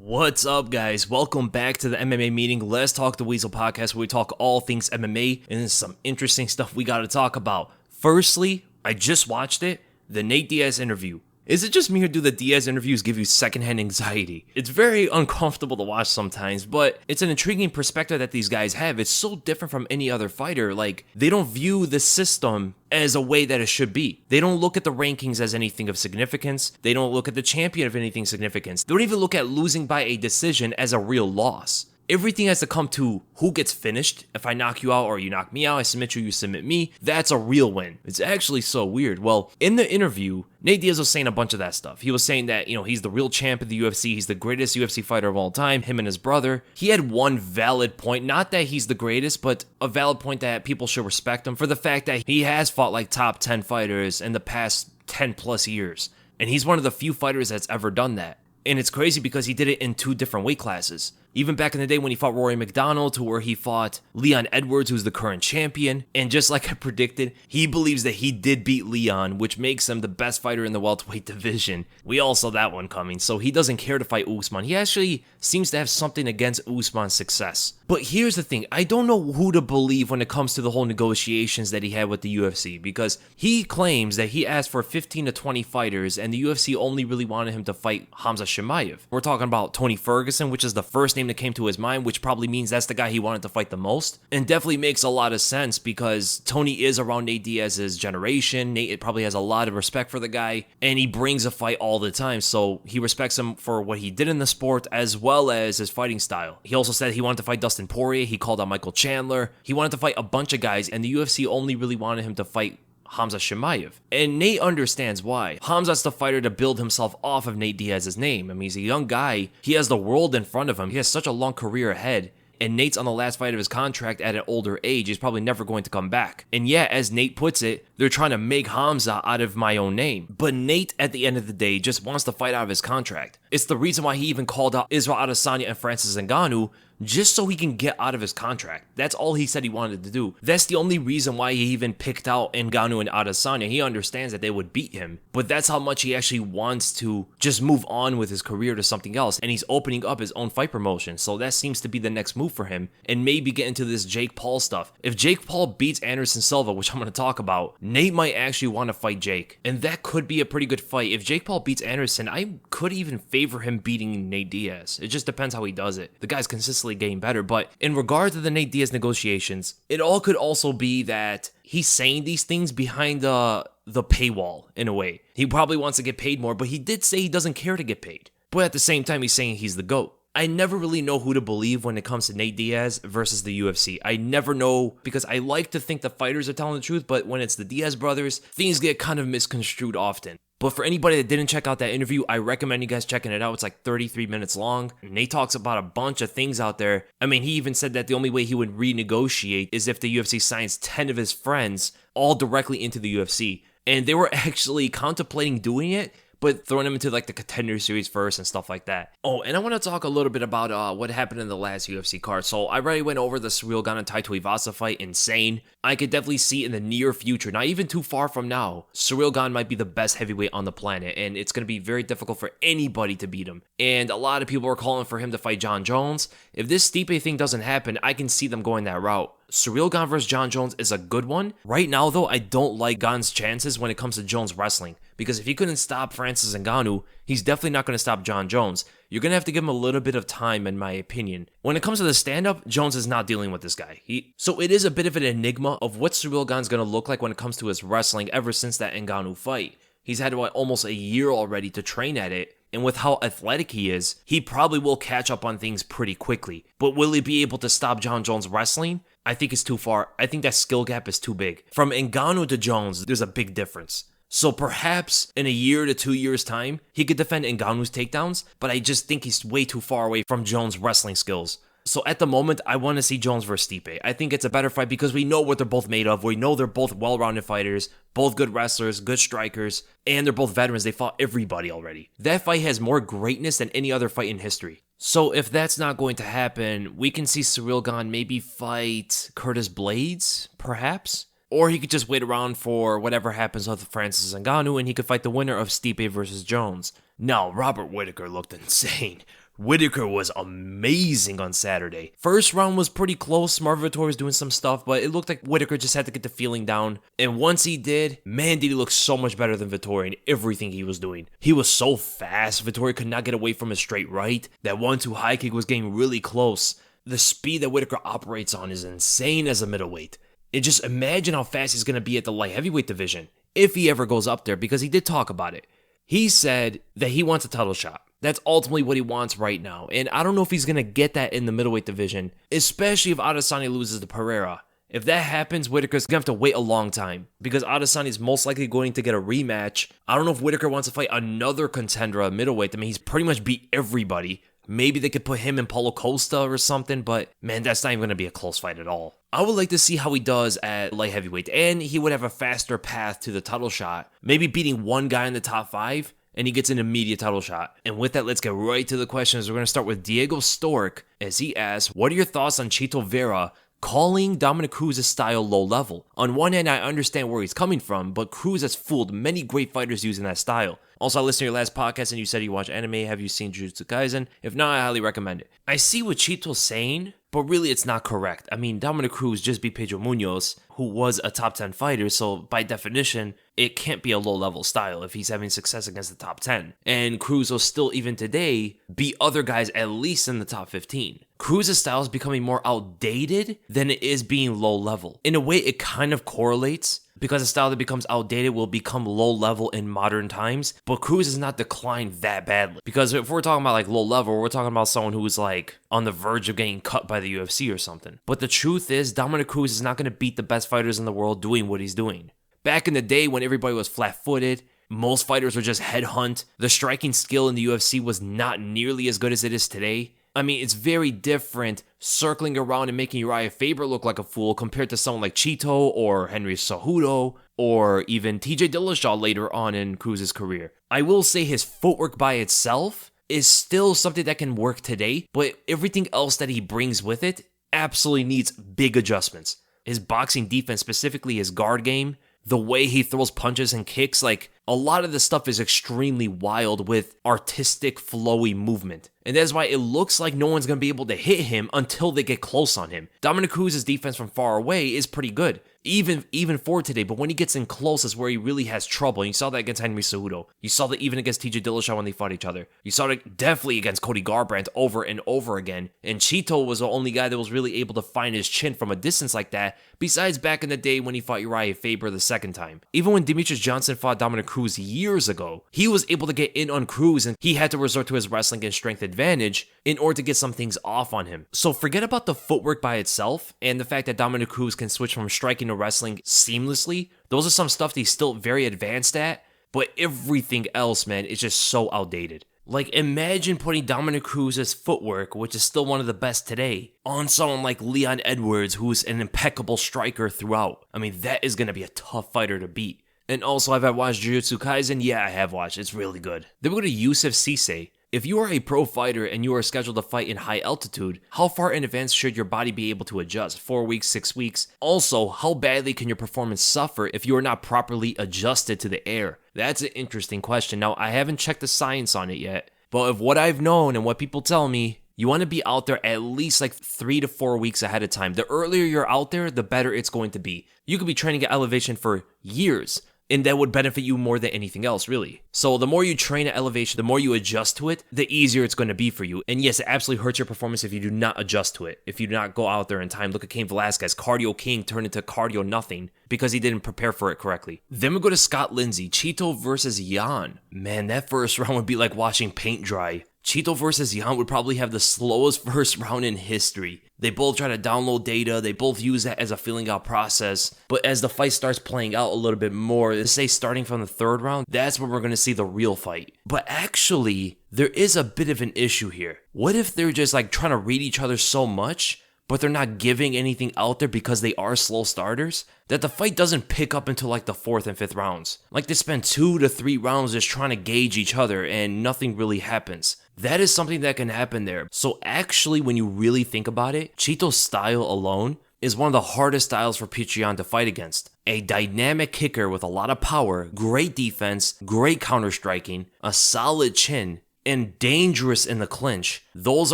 What's up, guys? Welcome back to the MMA meeting. Let's talk TheWeasle podcast, where we talk all things MMA, and there's some interesting stuff we got to talk about. Firstly, I just watched it, the Nate Diaz interview. Is it just me, or do the Diaz interviews give you secondhand anxiety? It's very uncomfortable to watch sometimes, but it's an intriguing perspective that these guys have. It's so different from any other fighter. Like, they don't view the system as a way that it should be. They don't look at the rankings as anything of significance. They don't look at the champion of anything significance. They don't even look at losing by a decision as a real loss. Everything has to come to who gets finished. If I knock you out or you knock me out, I submit you, you submit me. That's a real win. It's actually so weird. Well, in the interview, Nate Diaz was saying a bunch of that stuff. He was saying that, he's the real champ of the UFC. He's the greatest UFC fighter of all time, him and his brother. He had one valid point, not that he's the greatest, but a valid point that people should respect him for the fact that he has fought like top 10 fighters in the past 10 plus years. And he's one of the few fighters that's ever done that. And it's crazy because he did it in two different weight classes. Even back in the day when he fought Rory McDonald, to where he fought Leon Edwards, who's the current champion. And just like I predicted, he believes that he did beat Leon, which makes him the best fighter in the welterweight division. We all saw that one coming, so he doesn't care to fight Usman. He actually seems to have something against Usman's success. But here's the thing, I don't know who to believe when it comes to the whole negotiations that he had with the UFC, because he claims that he asked for 15 to 20 fighters, and the UFC only really wanted him to fight Khamzat Chimaev. We're talking about Tony Ferguson, which is the first name that came to his mind, which probably means that's the guy he wanted to fight the most, and definitely makes a lot of sense because Tony is around Nate Diaz's generation. Nate probably has a lot of respect for the guy, and he brings a fight all the time, so he respects him for what he did in the sport as well as his fighting style. He also said he wanted to fight Dustin Poirier. He called out Michael Chandler. He wanted to fight a bunch of guys, and the UFC only really wanted him to fight Khamzat Chimaev. And Nate understands why. Khamzat's the fighter to build himself off of Nate Diaz's name. I mean, he's a young guy. He has the world in front of him. He has such a long career ahead. And Nate's on the last fight of his contract at an older age. He's probably never going to come back. And yeah, as Nate puts it, they're trying to make Khamzat out of my own name. But Nate, at the end of the day, just wants to fight out of his contract. It's the reason why he even called out Israel Adesanya and Francis Ngannou, just so he can get out of his contract. That's all he said he wanted to do. That's the only reason why he even picked out Ngannou and Adesanya. He understands that they would beat him, but that's how much he actually wants to just move on with his career to something else, and he's opening up his own fight promotion, so that seems to be the next move for him, and maybe get into this Jake Paul stuff. If Jake Paul beats Anderson Silva, which I'm going to talk about, Nate might actually want to fight Jake, and that could be a pretty good fight. If Jake Paul beats Anderson, I could even favor him beating Nate Diaz. It just depends how he does it. The guy's consistently getting better, but in regard to the Nate Diaz negotiations, it all could also be that he's saying these things behind the paywall in a way. He probably wants to get paid more, but he did say he doesn't care to get paid. But at the same time, he's saying he's the GOAT. I never really know who to believe when it comes to Nate Diaz versus the UFC. I never know, because I like to think the fighters are telling the truth, but when it's the Diaz brothers, things get kind of misconstrued often. But for anybody that didn't check out that interview, I recommend you guys checking it out. It's like 33 minutes long. Nate talks about a bunch of things out there. I mean, he even said that the only way he would renegotiate is if the UFC signs 10 of his friends all directly into the UFC. And they were actually contemplating doing it, but throwing him into like the Contender Series first and stuff like that. Oh, and I want to talk a little bit about what happened in the last UFC card. So I already went over the Ciryl Gane and Tai Tuivasa fight. Insane. I could definitely see in the near future, not even too far from now, Ciryl Gane might be the best heavyweight on the planet, and it's going to be very difficult for anybody to beat him. And a lot of people are calling for him to fight Jon Jones. If this Stipe thing doesn't happen, I can see them going that route. Ciryl Gane versus Jon Jones is a good one. Right now, though, I don't like Gane's chances when it comes to Jones wrestling, because if he couldn't stop Francis Ngannou, he's definitely not going to stop Jon Jones. You're going to have to give him a little bit of time, in my opinion. When it comes to the stand-up, Jones is not dealing with this guy. So it is a bit of an enigma of what Ciryl Gane's going to look like when it comes to his wrestling ever since that Ngannou fight. He's had, almost a year already to train at it, and with how athletic he is, he probably will catch up on things pretty quickly. But will he be able to stop Jon Jones wrestling? I think it's too far. I think that skill gap is too big. From Ngannou to Jones, there's a big difference. So perhaps in a year to 2 years' time, he could defend Ngannou's takedowns, but I just think he's way too far away from Jones' wrestling skills. So at the moment, I want to see Jones versus Stipe. I think it's a better fight because we know what they're both made of. We know they're both well-rounded fighters, both good wrestlers, good strikers, and they're both veterans. They fought everybody already. That fight has more greatness than any other fight in history. So if that's not going to happen, we can see Ciryl Gane maybe fight Curtis Blaydes, perhaps? Or he could just wait around for whatever happens with Francis Ngannou, and he could fight the winner of Stipe versus Jones. No, Robert Whittaker looked insane. Whittaker was amazing on Saturday. First round was pretty close. Marvin Vettori was doing some stuff, but it looked like Whittaker just had to get the feeling down. And once he did, man, did he look so much better than Vettori in everything he was doing. He was so fast. Vettori could not get away from his straight right. That 1-2 high kick was getting really close. The speed that Whittaker operates on is insane as a middleweight. And just imagine how fast he's going to be at the light heavyweight division if he ever goes up there, because he did talk about it. He said that he wants a title shot. That's ultimately what he wants right now. And I don't know if he's going to get that in the middleweight division, especially if Adesanya loses to Pereira. If that happens, Whittaker's going to have to wait a long time because Adesanya is most likely going to get a rematch. I don't know if Whittaker wants to fight another contender at middleweight. I mean, he's pretty much beat everybody. Maybe they could put him and Paulo Costa or something, but man, that's not even going to be a close fight at all. I would like to see how he does at light heavyweight, and he would have a faster path to the title shot. Maybe beating one guy in the top 5, and he gets an immediate title shot. And with that, let's get right to the questions. We're going to start with Diego Stork, as he asks, what are your thoughts on Chito Vera calling Dominick Cruz's style low level? On one hand, I understand where he's coming from, but Cruz has fooled many great fighters using that style. Also, I listened to your last podcast and you said you watch anime. Have you seen Jujutsu Kaisen? If not, I highly recommend it. I see what Chito's saying, but really it's not correct. I mean, Dominick Cruz just beat Pedro Munoz, who was a top 10 fighter, so by definition, it can't be a low-level style if he's having success against the top 10. And Cruz will still, even today, beat other guys at least in the top 15. Cruz's style is becoming more outdated than it is being low-level. In a way, it kind of correlates, because a style that becomes outdated will become low level in modern times, but Cruz has not declined that badly. Because if we're talking about like low level, we're talking about someone who's like on the verge of getting cut by the UFC or something. But the truth is, Dominick Cruz is not going to beat the best fighters in the world doing what he's doing. Back in the day when everybody was flat-footed, most fighters were just headhunt. The striking skill in the UFC was not nearly as good as it is today. I mean, it's very different circling around and making Uriah Faber look like a fool compared to someone like Chito or Henry Cejudo or even TJ Dillashaw later on in Cruz's career. I will say his footwork by itself is still something that can work today, but everything else that he brings with it absolutely needs big adjustments. His boxing defense, specifically his guard game, the way he throws punches and kicks, like a lot of the stuff is extremely wild with artistic, flowy movement. And that's why it looks like no one's going to be able to hit him until they get close on him. Dominick Cruz's defense from far away is pretty good, even for today. But when he gets in close is where he really has trouble. And you saw that against Henry Cejudo. You saw that even against TJ Dillashaw when they fought each other. You saw it definitely against Cody Garbrandt over and over again. And Chito was the only guy that was really able to find his chin from a distance like that, besides back in the day when he fought Uriah Faber the second time. Even when Demetrius Johnson fought Dominick Cruz years ago, he was able to get in on Cruz and he had to resort to his wrestling and strength advantage in order to get some things off on him. So forget about the footwork by itself and the fact that Dominick Cruz can switch from striking to wrestling seamlessly. Those are some stuff that he's still very advanced at, but everything else, man, is just so outdated. Like, imagine putting Dominick Cruz's footwork, which is still one of the best today, on someone like Leon Edwards, who's an impeccable striker throughout. I mean, that is going to be a tough fighter to beat. And also, have I watched Jujutsu Kaisen? Yeah, I have watched. It's really good. Then we go to Yusuf Cisse. If you are a pro fighter and you are scheduled to fight in high altitude, how far in advance should your body be able to adjust? 4 weeks, 6 weeks? Also, how badly can your performance suffer if you are not properly adjusted to the air? That's an interesting question. Now, I haven't checked the science on it yet, but of what I've known and what people tell me, you want to be out there at least like 3 to 4 weeks ahead of time. The earlier you're out there, the better it's going to be. You could be training at elevation for years, and that would benefit you more than anything else, really. So the more you train at elevation, the more you adjust to it, the easier it's going to be for you. And yes, it absolutely hurts your performance if you do not adjust to it, if you do not go out there in time. Look at Cain Velasquez. Cardio king turned into cardio nothing because he didn't prepare for it correctly. Then we go to Scott Lindsay. Chito versus Jan. Man, that first round would be like watching paint dry. Chito versus Jan would probably have the slowest first round in history. They both try to download data, they both use that as a feeling out process, but as the fight starts playing out a little bit more, let's say starting from the third round, that's when we're going to see the real fight. But actually, there is a bit of an issue here. What if they're just like trying to read each other so much, but they're not giving anything out there because they are slow starters, that the fight doesn't pick up until like the 4th and 5th rounds. Like they spend 2 to 3 rounds just trying to gauge each other and nothing really happens. That is something that can happen there. So actually, when you really think about it, Chito's style alone is one of the hardest styles for Petr Yan to fight against. A dynamic kicker with a lot of power, great defense, great counter striking, a solid chin, and dangerous in the clinch. Those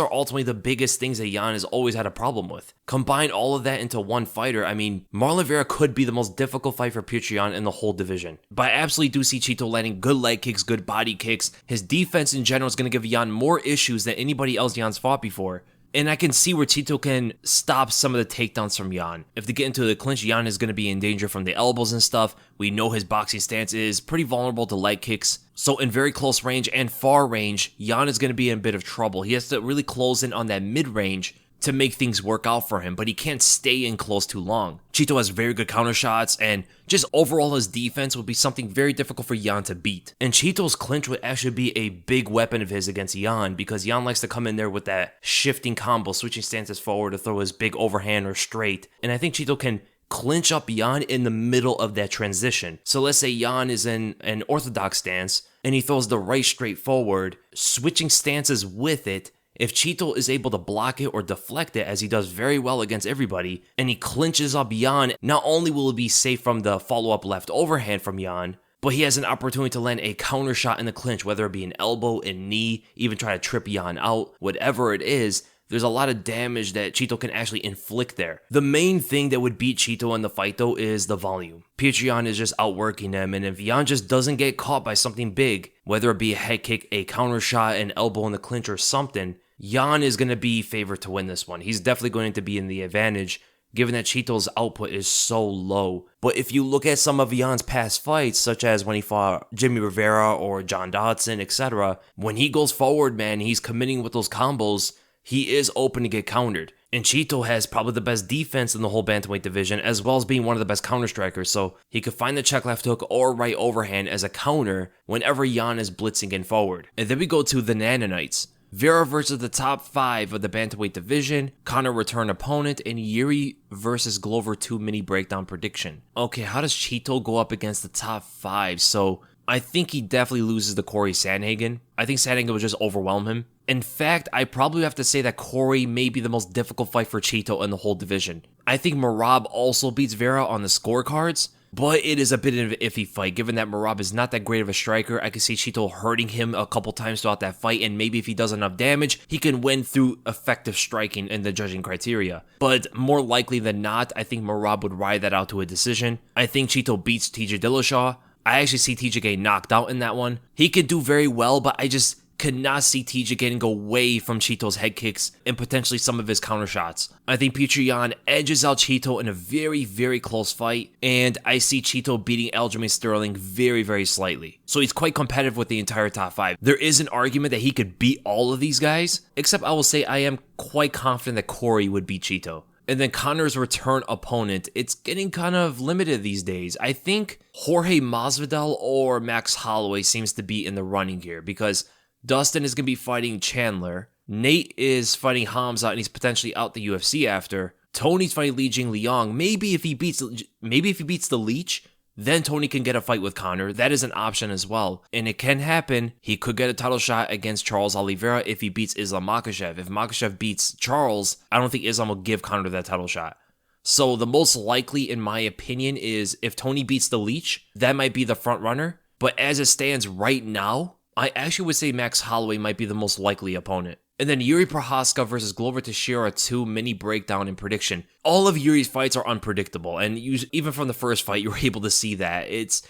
are ultimately the biggest things that Jan has always had a problem with. Combine all of that into one fighter, I mean, Marlon Vera could be the most difficult fight for Petr Yan in the whole division. But I absolutely do see Chito landing good leg kicks, good body kicks. His defense in general is going to give Jan more issues than anybody else Jan's fought before. And I can see where Chito can stop some of the takedowns from Jan. If they get into the clinch, Jan is going to be in danger from the elbows and stuff. We know his boxing stance is pretty vulnerable to leg kicks. So in very close range and far range, Jan is going to be in a bit of trouble. He has to really close in on that mid-range to make things work out for him, but he can't stay in close too long. Chito has very good counter shots, and just overall his defense would be something very difficult for Jan to beat. And Chito's clinch would actually be a big weapon of his against Jan, because Jan likes to come in there with that shifting combo, switching stances forward to throw his big overhand or straight. And I think Chito can clinch up Jan in the middle of that transition. So let's say Jan is in an orthodox stance, and he throws the right straight forward, switching stances with it. If Chito is able to block it or deflect it, as he does very well against everybody, and he clinches up Jan, not only will he be safe from the follow-up left overhand from Jan, but he has an opportunity to land a counter shot in the clinch, whether it be an elbow, a knee, even try to trip Jan out, whatever it is. There's a lot of damage that Chito can actually inflict there. The main thing that would beat Chito in the fight, though, is the volume. Petr Yan is just outworking him, and if Jan just doesn't get caught by something big, whether it be a head kick, a counter shot, an elbow in the clinch, or something, Jan is going to be favored to win this one. He's definitely going to be in the advantage, given that Chito's output is so low. But if you look at some of Jan's past fights, such as when he fought Jimmy Rivera or John Dodson, etc., when he goes forward, man, he's committing with those combos, he is open to get countered. And Chito has probably the best defense in the whole bantamweight division, as well as being one of the best counter strikers, so he could find the check left hook or right overhand as a counter whenever Jan is blitzing in forward. And then we go to the Nanonites. Vera versus the top 5 of the bantamweight division, Conor return opponent, and Jiri versus Glover 2 mini breakdown prediction. Okay, how does Chito go up against the top 5? So I think he definitely loses to Corey Sandhagen. I think Sandhagen would just overwhelm him. In fact, I probably have to say that Corey may be the most difficult fight for Chito in the whole division. I think Merab also beats Vera on the scorecards, but it is a bit of an iffy fight, given that Merab is not that great of a striker. I can see Chito hurting him a couple times throughout that fight, and maybe if he does enough damage, he can win through effective striking in the judging criteria. But more likely than not, I think Merab would ride that out to a decision. I think Chito beats TJ Dillashaw. I actually see TJ getting knocked out in that one. He could do very well, but I just could not see TJ getting away from Chito's head kicks and potentially some of his counter shots. I think Petr Yan edges out Chito in a very, very close fight, and I see Chito beating Aljamain Sterling very, very slightly. So he's quite competitive with the entire top 5. There is an argument that he could beat all of these guys, except I will say I am quite confident that Corey would beat Chito. And then Conor's return opponent, it's getting kind of limited these days. I think Jorge Masvidal or Max Holloway seems to be in the running here, because Dustin is going to be fighting Chandler. Nate is fighting Hamza, and he's potentially out the UFC after. Tony's fighting Li Jing Liang. Maybe if he beats the Leech, then Tony can get a fight with Conor. That is an option as well. And it can happen. He could get a title shot against Charles Oliveira if he beats Islam Makhachev. If Makhachev beats Charles, I don't think Islam will give Conor that title shot. So the most likely, in my opinion, is if Tony beats the Leech, that might be the front runner. But as it stands right now, I actually would say Max Holloway might be the most likely opponent. And then Jiri Prochazka versus Glover Teixeira 2 mini breakdown and prediction. All of Yuri's fights are unpredictable, and even from the first fight, you were able to see that. It's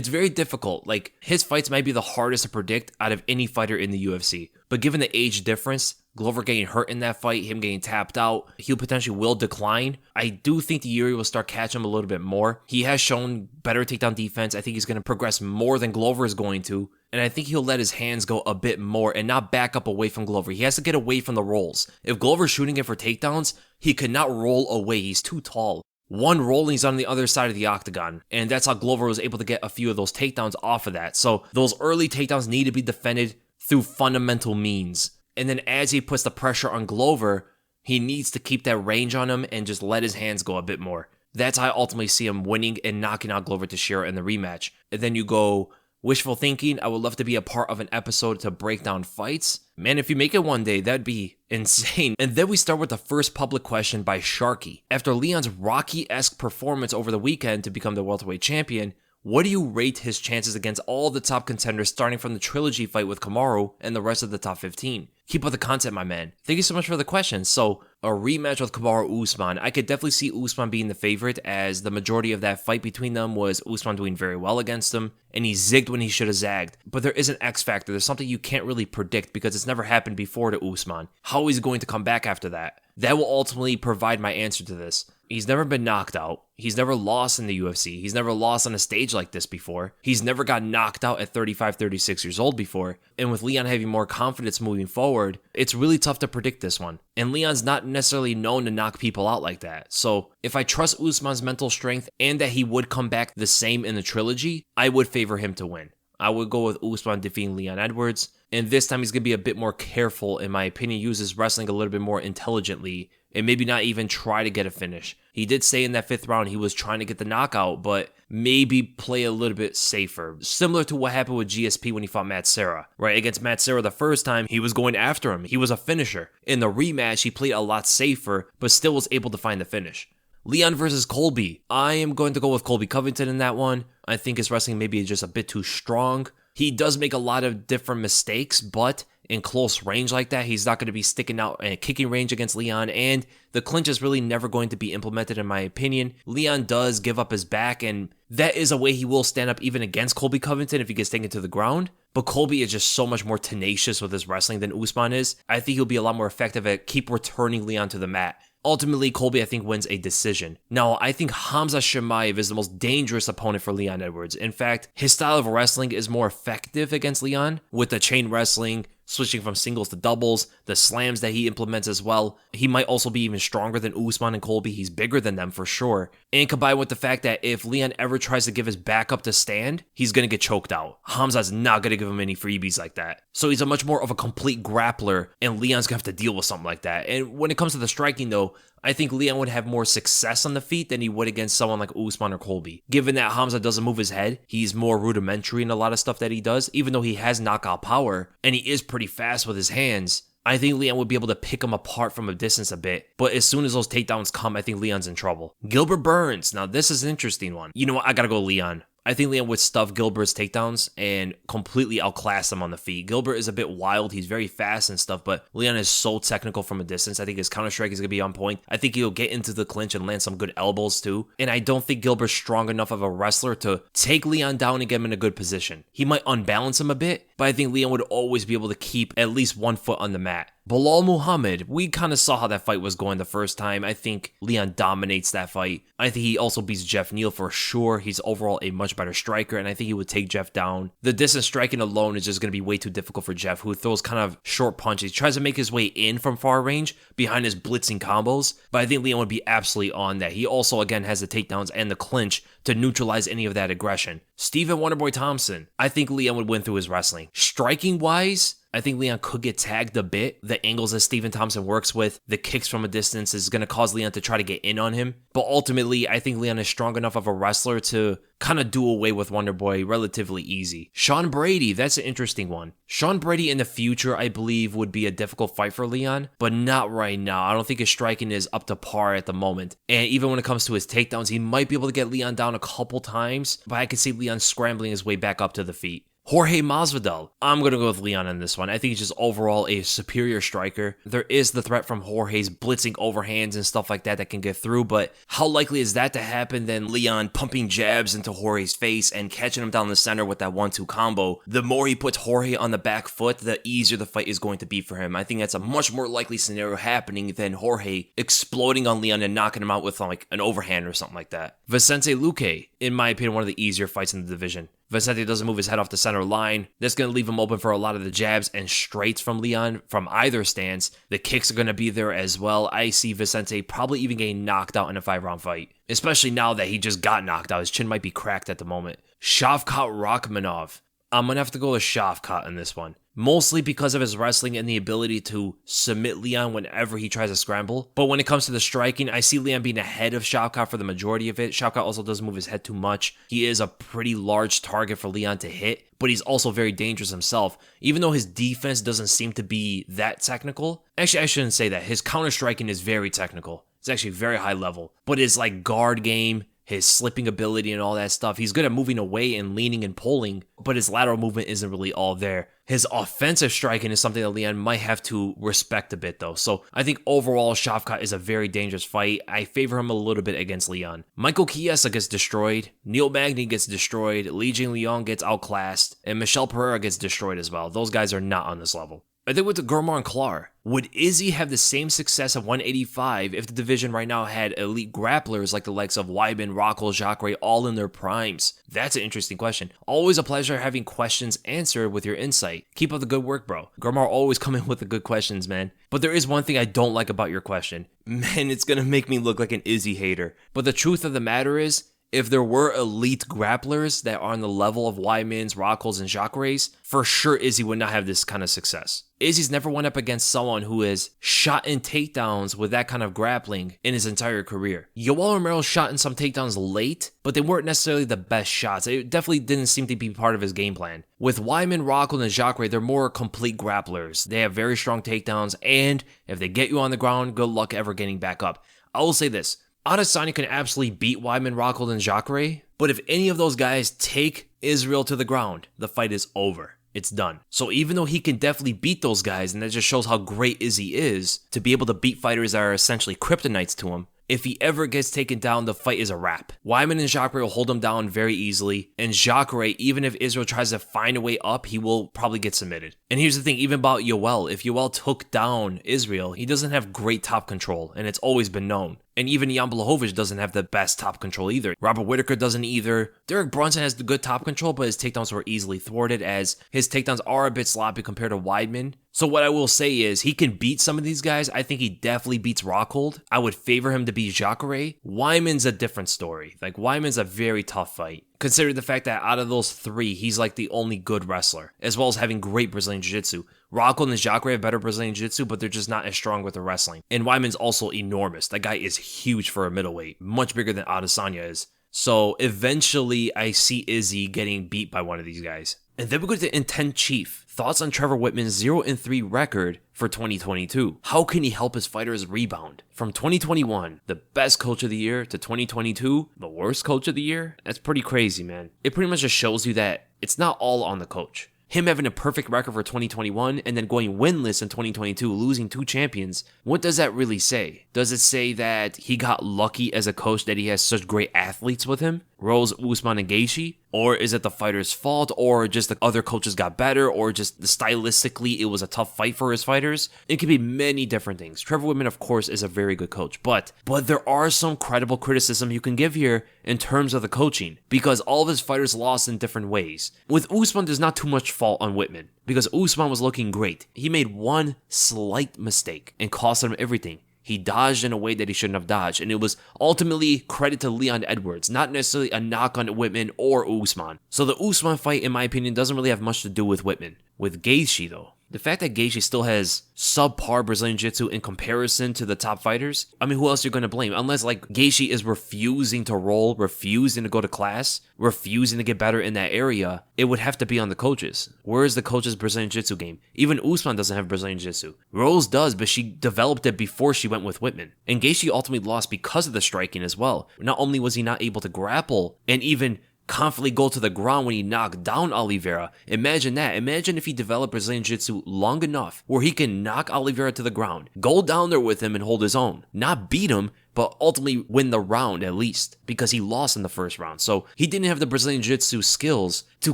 very difficult. Like, his fights might be the hardest to predict out of any fighter in the UFC. But given the age difference, Glover getting hurt in that fight, him getting tapped out, he potentially will decline. I do think the Jiri will start catching him a little bit more. He has shown better takedown defense. I think he's going to progress more than Glover is going to. And I think he'll let his hands go a bit more and not back up away from Glover. He has to get away from the rolls. If Glover's shooting it for takedowns, he could not roll away. He's too tall. One roll and he's on the other side of the octagon. And that's how Glover was able to get a few of those takedowns off of that. So those early takedowns need to be defended through fundamental means. And then as he puts the pressure on Glover, he needs to keep that range on him and just let his hands go a bit more. That's how I ultimately see him winning and knocking out Glover Teixeira in the rematch. And then you go wishful thinking. I would love to be a part of an episode to break down fights. Man, if you make it one day, that'd be insane. And then we start with the first public question by Sharky. After Leon's Rocky-esque performance over the weekend to become the welterweight champion, What do you rate his chances against all the top contenders, starting from the trilogy fight with Kamaru and the rest of the top 15? Keep up the content, my man. Thank you so much for the question. So, a rematch with Kamaru Usman. I could definitely see Usman being the favorite, as the majority of that fight between them was Usman doing very well against him, and he zigged when he should have zagged. But there is an X factor. There's something you can't really predict because it's never happened before to Usman. How he's going to come back after that? That will ultimately provide my answer to this. He's never been knocked out. He's never lost in the UFC. He's never lost on a stage like this before. He's never got knocked out at 35, 36 years old before. And with Leon having more confidence moving forward, it's really tough to predict this one. And Leon's not necessarily known to knock people out like that. So if I trust Usman's mental strength and that he would come back the same in the trilogy, I would favor him to win. I would go with Usman defeating Leon Edwards. And this time he's going to be a bit more careful, in my opinion, use his wrestling a little bit more intelligently, and maybe not even try to get a finish. He did say in that 5th round he was trying to get the knockout, but maybe play a little bit safer. Similar to what happened with GSP when he fought Matt Serra, right? Against Matt Serra the first time, he was going after him. He was a finisher. In the rematch, he played a lot safer, but still was able to find the finish. Leon versus Colby. I am going to go with Colby Covington in that one. I think his wrestling maybe is just a bit too strong. He does make a lot of different mistakes, but in close range like that, he's not going to be sticking out in kicking range against Leon, and the clinch is really never going to be implemented, in my opinion. Leon does give up his back, and that is a way he will stand up even against Colby Covington if he gets taken to the ground. But Colby is just so much more tenacious with his wrestling than Usman is. I think he'll be a lot more effective at keep returning Leon to the mat. Ultimately, Colby, I think, wins a decision. Now, I think Hamza Chimaev is the most dangerous opponent for Leon Edwards. In fact, his style of wrestling is more effective against Leon, with the chain wrestling, switching from singles to doubles, the slams that he implements as well. He might also be even stronger than Usman and Colby. He's bigger than them for sure. And combined with the fact that if Leon ever tries to give his back up to stand, he's going to get choked out. Hamza's not going to give him any freebies like that. So he's a much more of a complete grappler, and Leon's going to have to deal with something like that. And when it comes to the striking, though, I think Leon would have more success on the feet than he would against someone like Usman or Colby. Given that Hamza doesn't move his head, he's more rudimentary in a lot of stuff that he does, even though he has knockout power, and he is pretty fast with his hands. I think Leon would be able to pick him apart from a distance a bit, but as soon as those takedowns come, I think Leon's in trouble. Gilbert Burns. Now, this is an interesting one. You know what? I gotta go Leon. I think Leon would stuff Gilbert's takedowns and completely outclass him on the feet. Gilbert is a bit wild. He's very fast and stuff, but Leon is so technical from a distance. I think his counter-strike is going to be on point. I think he'll get into the clinch and land some good elbows too. And I don't think Gilbert's strong enough of a wrestler to take Leon down and get him in a good position. He might unbalance him a bit, but I think Leon would always be able to keep at least one foot on the mat. Bilal Muhammad, we kind of saw how that fight was going the first time. I think Leon dominates that fight. I think he also beats Jeff Neal for sure. He's overall a much better striker, and I think he would take Jeff down. The distance striking alone is just going to be way too difficult for Jeff, who throws kind of short punches. He tries to make his way in from far range behind his blitzing combos, but I think Leon would be absolutely on that. He also, again, has the takedowns and the clinch to neutralize any of that aggression. Stephen Wonderboy Thompson, I think Leon would win through his wrestling. Striking-wise, I think Leon could get tagged a bit. The angles that Stephen Thompson works with, the kicks from a distance is going to cause Leon to try to get in on him. But ultimately, I think Leon is strong enough of a wrestler to kind of do away with Wonderboy relatively easy. Sean Brady, that's an interesting one. Sean Brady in the future, I believe, would be a difficult fight for Leon, but not right now. I don't think his striking is up to par at the moment. And even when it comes to his takedowns, he might be able to get Leon down a couple times, but I could see Leon scrambling his way back up to the feet. Jorge Masvidal. I'm going to go with Leon on this one. I think he's just overall a superior striker. There is the threat from Jorge's blitzing overhands and stuff like that can get through, but how likely is that to happen than Leon pumping jabs into Jorge's face and catching him down the center with that 1-2 combo? The more he puts Jorge on the back foot, the easier the fight is going to be for him. I think that's a much more likely scenario happening than Jorge exploding on Leon and knocking him out with like an overhand or something like that. Vicente Luque, in my opinion, one of the easier fights in the division. Vicente doesn't move his head off the center line. That's going to leave him open for a lot of the jabs and straights from Leon from either stance. The kicks are going to be there as well. I see Vicente probably even getting knocked out in a 5-round fight, especially now that he just got knocked out. His chin might be cracked at the moment. Shavkat Rakhmonov. I'm going to have to go with Shavkat in this one. Mostly because of his wrestling and the ability to submit Leon whenever he tries to scramble. But when it comes to the striking, I see Leon being ahead of Shavkat for the majority of it. Shavkat also doesn't move his head too much. He is a pretty large target for Leon to hit, but he's also very dangerous himself. Even though his defense doesn't seem to be that technical. Actually, I shouldn't say that. His counter striking is very technical. It's actually very high level. But his like guard game, his slipping ability and all that stuff. He's good at moving away and leaning and pulling, but his lateral movement isn't really all there. His offensive striking is something that Leon might have to respect a bit, though. So I think overall, Shavkat is a very dangerous fight. I favor him a little bit against Leon. Michael Chiesa gets destroyed. Neil Magny gets destroyed. Li Jingliang gets outclassed. And Michel Pereira gets destroyed as well. Those guys are not on this level. I think with the Gurmar and Klar, would Izzy have the same success at 185 if the division right now had elite grapplers like the likes of Weidman, Rockhold, Jacare, all in their primes? That's an interesting question. Always a pleasure having questions answered with your insight. Keep up the good work, bro. Gurmar always coming with the good questions, man. But there is one thing I don't like about your question. Man, it's gonna make me look like an Izzy hater. But the truth of the matter is, if there were elite grapplers that are on the level of Weidman's, Rockhold's, and Jacare's, for sure Izzy would not have this kind of success. Izzy's never went up against someone who has shot in takedowns with that kind of grappling in his entire career. Yoel Romero shot in some takedowns late, but they weren't necessarily the best shots. It definitely didn't seem to be part of his game plan. With Weidman, Rockhold, and Jacare, they're more complete grapplers. They have very strong takedowns, and if they get you on the ground, good luck ever getting back up. I will say this. Adesanya can absolutely beat Weidman, Rockhold, and Jacare, but if any of those guys take Ciryl to the ground, the fight is over. It's done. So even though he can definitely beat those guys, and that just shows how great Izzy is, to be able to beat fighters that are essentially kryptonites to him, if he ever gets taken down, the fight is a wrap. Weidman and Jacare will hold him down very easily, and Jacare, even if Ciryl tries to find a way up, he will probably get submitted. And here's the thing, even about Yoel, if Yoel took down Ciryl, he doesn't have great top control, and it's always been known. And even Jan Blachowicz doesn't have the best top control either. Robert Whittaker doesn't either. Derek Brunson has the good top control, but his takedowns were easily thwarted, as his takedowns are a bit sloppy compared to Weidman. So what I will say is, he can beat some of these guys. I think he definitely beats Rockhold. I would favor him to beat Jacare. Weidman's a different story. Like, Weidman's a very tough fight. Consider the fact that out of those three, he's like the only good wrestler, as well as having great Brazilian Jiu-Jitsu. Rockhold and Jacare have better Brazilian Jiu-Jitsu, but they're just not as strong with the wrestling. And Weidman's also enormous. That guy is huge for a middleweight, much bigger than Adesanya is. So eventually, I see Izzy getting beat by one of these guys. And then we go to Intent Chief. Thoughts on Trevor Wittman's 0-3 record for 2022. How can he help his fighters rebound? From 2021, the best coach of the year, to 2022, the worst coach of the year? That's pretty crazy, man. It pretty much just shows you that it's not all on the coach. Him having a perfect record for 2021 and then going winless in 2022, losing 2 champions, what does that really say? Does it say that he got lucky as a coach that he has such great athletes with him? Rose, Usman, and Gaethje? Or is it the fighter's fault, or just the other coaches got better, or just stylistically it was a tough fight for his fighters? It could be many different things. Trevor Wittman, of course, is a very good coach, but there are some credible criticism you can give here in terms of the coaching, because all of his fighters lost in different ways. With Usman, there's not too much fault on Wittman, because Usman was looking great. He made one slight mistake and cost him everything. He dodged in a way that he shouldn't have dodged, and it was ultimately credit to Leon Edwards, not necessarily a knock on Wittman or Usman. So the Usman fight, in my opinion, doesn't really have much to do with Wittman. With Gaethje, though, the fact that Gaethje still has subpar Brazilian Jiu-Jitsu in comparison to the top fighters, I mean, who else are you going to blame? Unless, like, Gaethje is refusing to roll, refusing to go to class, refusing to get better in that area, it would have to be on the coaches. Where is the coach's Brazilian Jiu-Jitsu game? Even Usman doesn't have Brazilian Jiu-Jitsu. Rose does, but she developed it before she went with Wittman. And Gaethje ultimately lost because of the striking as well. Not only was he not able to grapple and even confidently go to the ground when he knocked down Oliveira. Imagine that. Imagine if he developed Brazilian Jiu-Jitsu long enough where he can knock Oliveira to the ground, go down there with him and hold his own. Not beat him, but ultimately win the round at least, because he lost in the first round. So he didn't have the Brazilian Jiu-Jitsu skills to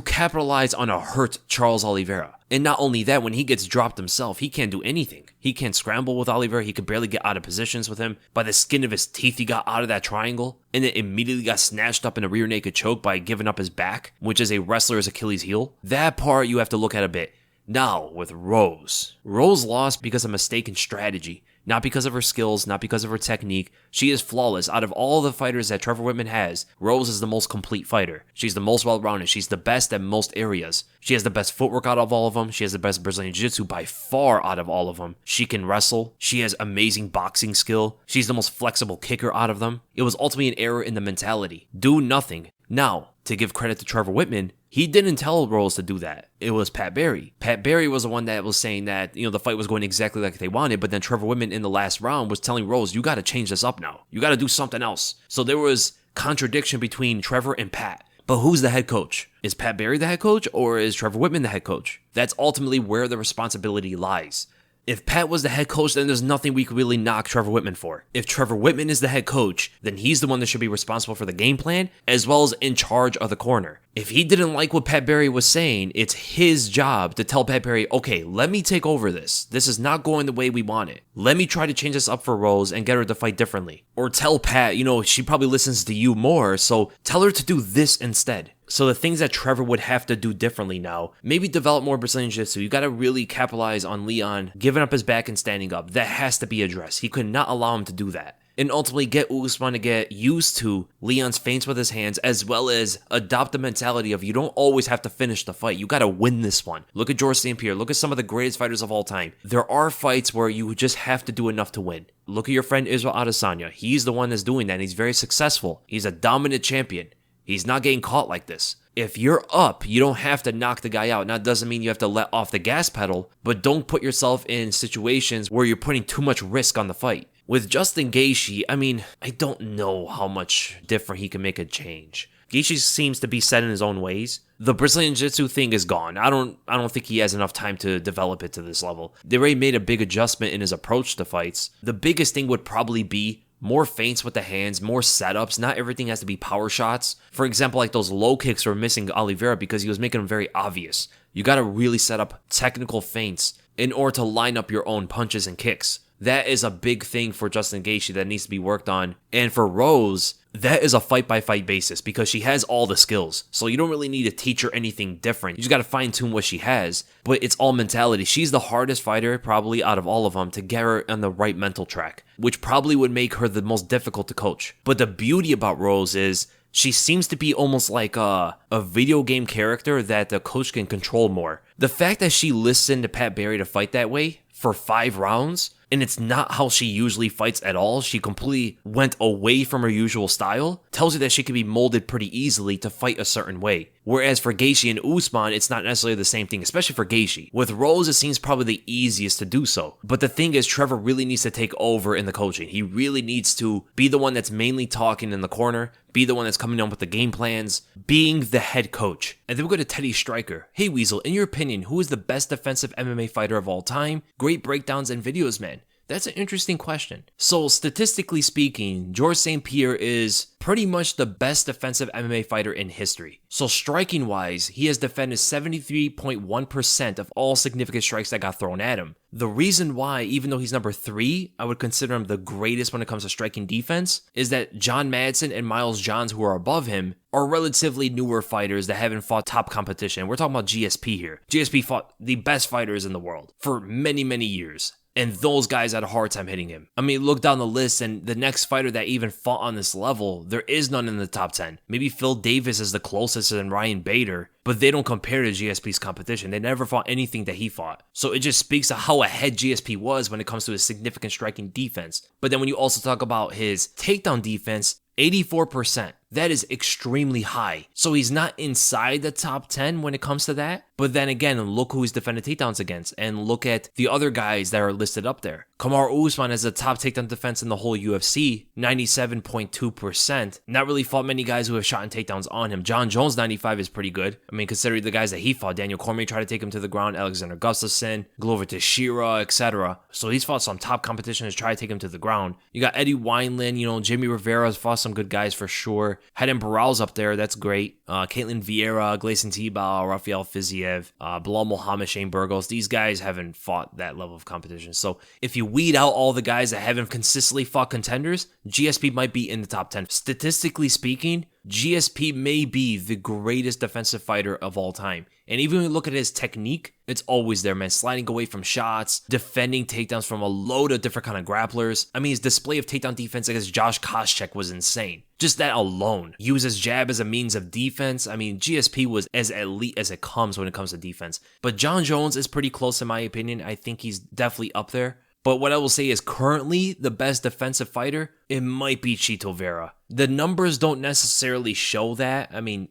capitalize on a hurt Charles Oliveira. And not only that, when he gets dropped himself, he can't do anything. He can't scramble with Oliveira. He could barely get out of positions with him. By the skin of his teeth, he got out of that triangle and then immediately got snatched up in a rear naked choke by giving up his back, which is a wrestler's Achilles heel. That part you have to look at a bit. Now, with Rose. Rose lost because of mistaken strategy. Not because of her skills, not because of her technique. She is flawless. Out of all the fighters that Trevor Wittman has, Rose is the most complete fighter. She's the most well-rounded. She's the best at most areas. She has the best footwork out of all of them. She has the best Brazilian Jiu-Jitsu by far out of all of them. She can wrestle. She has amazing boxing skill. She's the most flexible kicker out of them. It was ultimately an error in the mentality. Do nothing. Now, to give credit to Trevor Wittman, he didn't tell Rose to do that. It was Pat Barry. Pat Barry was the one that was saying that, the fight was going exactly like they wanted, but then Trevor Wittman in the last round was telling Rose, you got to change this up now. You got to do something else. So there was contradiction between Trevor and Pat. But who's the head coach? Is Pat Barry the head coach, or is Trevor Wittman the head coach? That's ultimately where the responsibility lies. If Pat was the head coach, then there's nothing we could really knock Trevor Wittman for. If Trevor Wittman is the head coach, then he's the one that should be responsible for the game plan, as well as in charge of the corner. If he didn't like what Pat Barry was saying, it's his job to tell Pat Barry, okay, let me take over this. This is not going the way we want it. Let me try to change this up for Rose and get her to fight differently. Or tell Pat, she probably listens to you more, so tell her to do this instead. So the things that Trevor would have to do differently now, maybe develop more Brazilian Jiu-Jitsu. You got to really capitalize on Leon giving up his back and standing up. That has to be addressed. He could not allow him to do that. And ultimately get Usman to get used to Leon's feints with his hands, as well as adopt the mentality of you don't always have to finish the fight. You got to win this one. Look at George St. Pierre. Look at some of the greatest fighters of all time. There are fights where you just have to do enough to win. Look at your friend Israel Adesanya. He's the one that's doing that, and he's very successful. He's a dominant champion. He's not getting caught like this. If you're up, you don't have to knock the guy out. Now, it doesn't mean you have to let off the gas pedal, but don't put yourself in situations where you're putting too much risk on the fight. With Justin Gaethje, I don't know how much different he can make a change. Gaethje seems to be set in his own ways. The Brazilian Jiu-Jitsu thing is gone. I don't think he has enough time to develop it to this level. They already made a big adjustment in his approach to fights. The biggest thing would probably be more feints with the hands, more setups. Not everything has to be power shots. For example, like those low kicks were missing Oliveira because he was making them very obvious. You got to really set up technical feints in order to line up your own punches and kicks. That is a big thing for Justin Gaethje that needs to be worked on. And for Rose, that is a fight-by-fight basis because she has all the skills. So you don't really need to teach her anything different. You just got to fine-tune what she has. But it's all mentality. She's the hardest fighter probably out of all of them to get her on the right mental track, which probably would make her the most difficult to coach. But the beauty about Rose is she seems to be almost like a video game character that the coach can control more. The fact that she listened to Pat Barry to fight that way for 5 rounds, and it's not how she usually fights at all. She completely went away from her usual style. Tells you that she can be molded pretty easily to fight a certain way. Whereas for Gaethje and Usman, it's not necessarily the same thing, especially for Gaethje. With Rose, it seems probably the easiest to do so. But the thing is, Trevor really needs to take over in the coaching. He really needs to be the one that's mainly talking in the corner, be the one that's coming up with the game plans, being the head coach. And then we go to Teddy Striker. Hey Weasel, in your opinion, who is the best defensive MMA fighter of all time? Great breakdowns and videos, man. That's an interesting question. So statistically speaking, George St. Pierre is pretty much the best defensive MMA fighter in history. So striking wise, he has defended 73.1% of all significant strikes that got thrown at him. The reason why, even though he's number 3, I would consider him the greatest when it comes to striking defense, is that John Madsen and Miles Johns, who are above him, are relatively newer fighters that haven't fought top competition. We're talking about GSP here. GSP fought the best fighters in the world for many, many years. And those guys had a hard time hitting him. Look down the list, and the next fighter that even fought on this level, there is none in the top 10. Maybe Phil Davis is the closest, and Ryan Bader, but they don't compare to GSP's competition. They never fought anything that he fought. So it just speaks to how ahead GSP was when it comes to his significant striking defense. But then when you also talk about his takedown defense, 84%. That is extremely high. So he's not inside the top 10 when it comes to that. But then again, look who he's defended takedowns against. And look at the other guys that are listed up there. Kamaru Usman has the top takedown defense in the whole UFC, 97.2%. Not really fought many guys who have shot and takedowns on him. Jon Jones, 95 is pretty good. Considering the guys that he fought. Daniel Cormier tried to take him to the ground. Alexander Gustafsson, Glover Teixeira, etc. So he's fought some top competition to try to take him to the ground. You got Eddie Wineland, Jimmy Rivera's fought some good guys for sure. Hadden Baral's up there, that's great. Caitlin Vieira, Gleison Tibau, Rafael Fiziev, Bilal Muhammad, Shane Burgos. These guys haven't fought that level of competition. So if you weed out all the guys that haven't consistently fought contenders, GSP might be in the top 10. Statistically speaking, GSP may be the greatest defensive fighter of all time. And even when you look at his technique, it's always there, man. Sliding away from shots, defending takedowns from a load of different kind of grapplers. His display of takedown defense against Josh Koscheck was insane. Just that alone. Use his jab as a means of defense. GSP was as elite as it comes when it comes to defense. But Jon Jones is pretty close in my opinion. I think he's definitely up there. But what I will say is currently the best defensive fighter, it might be Chito Vera. The numbers don't necessarily show that. 69%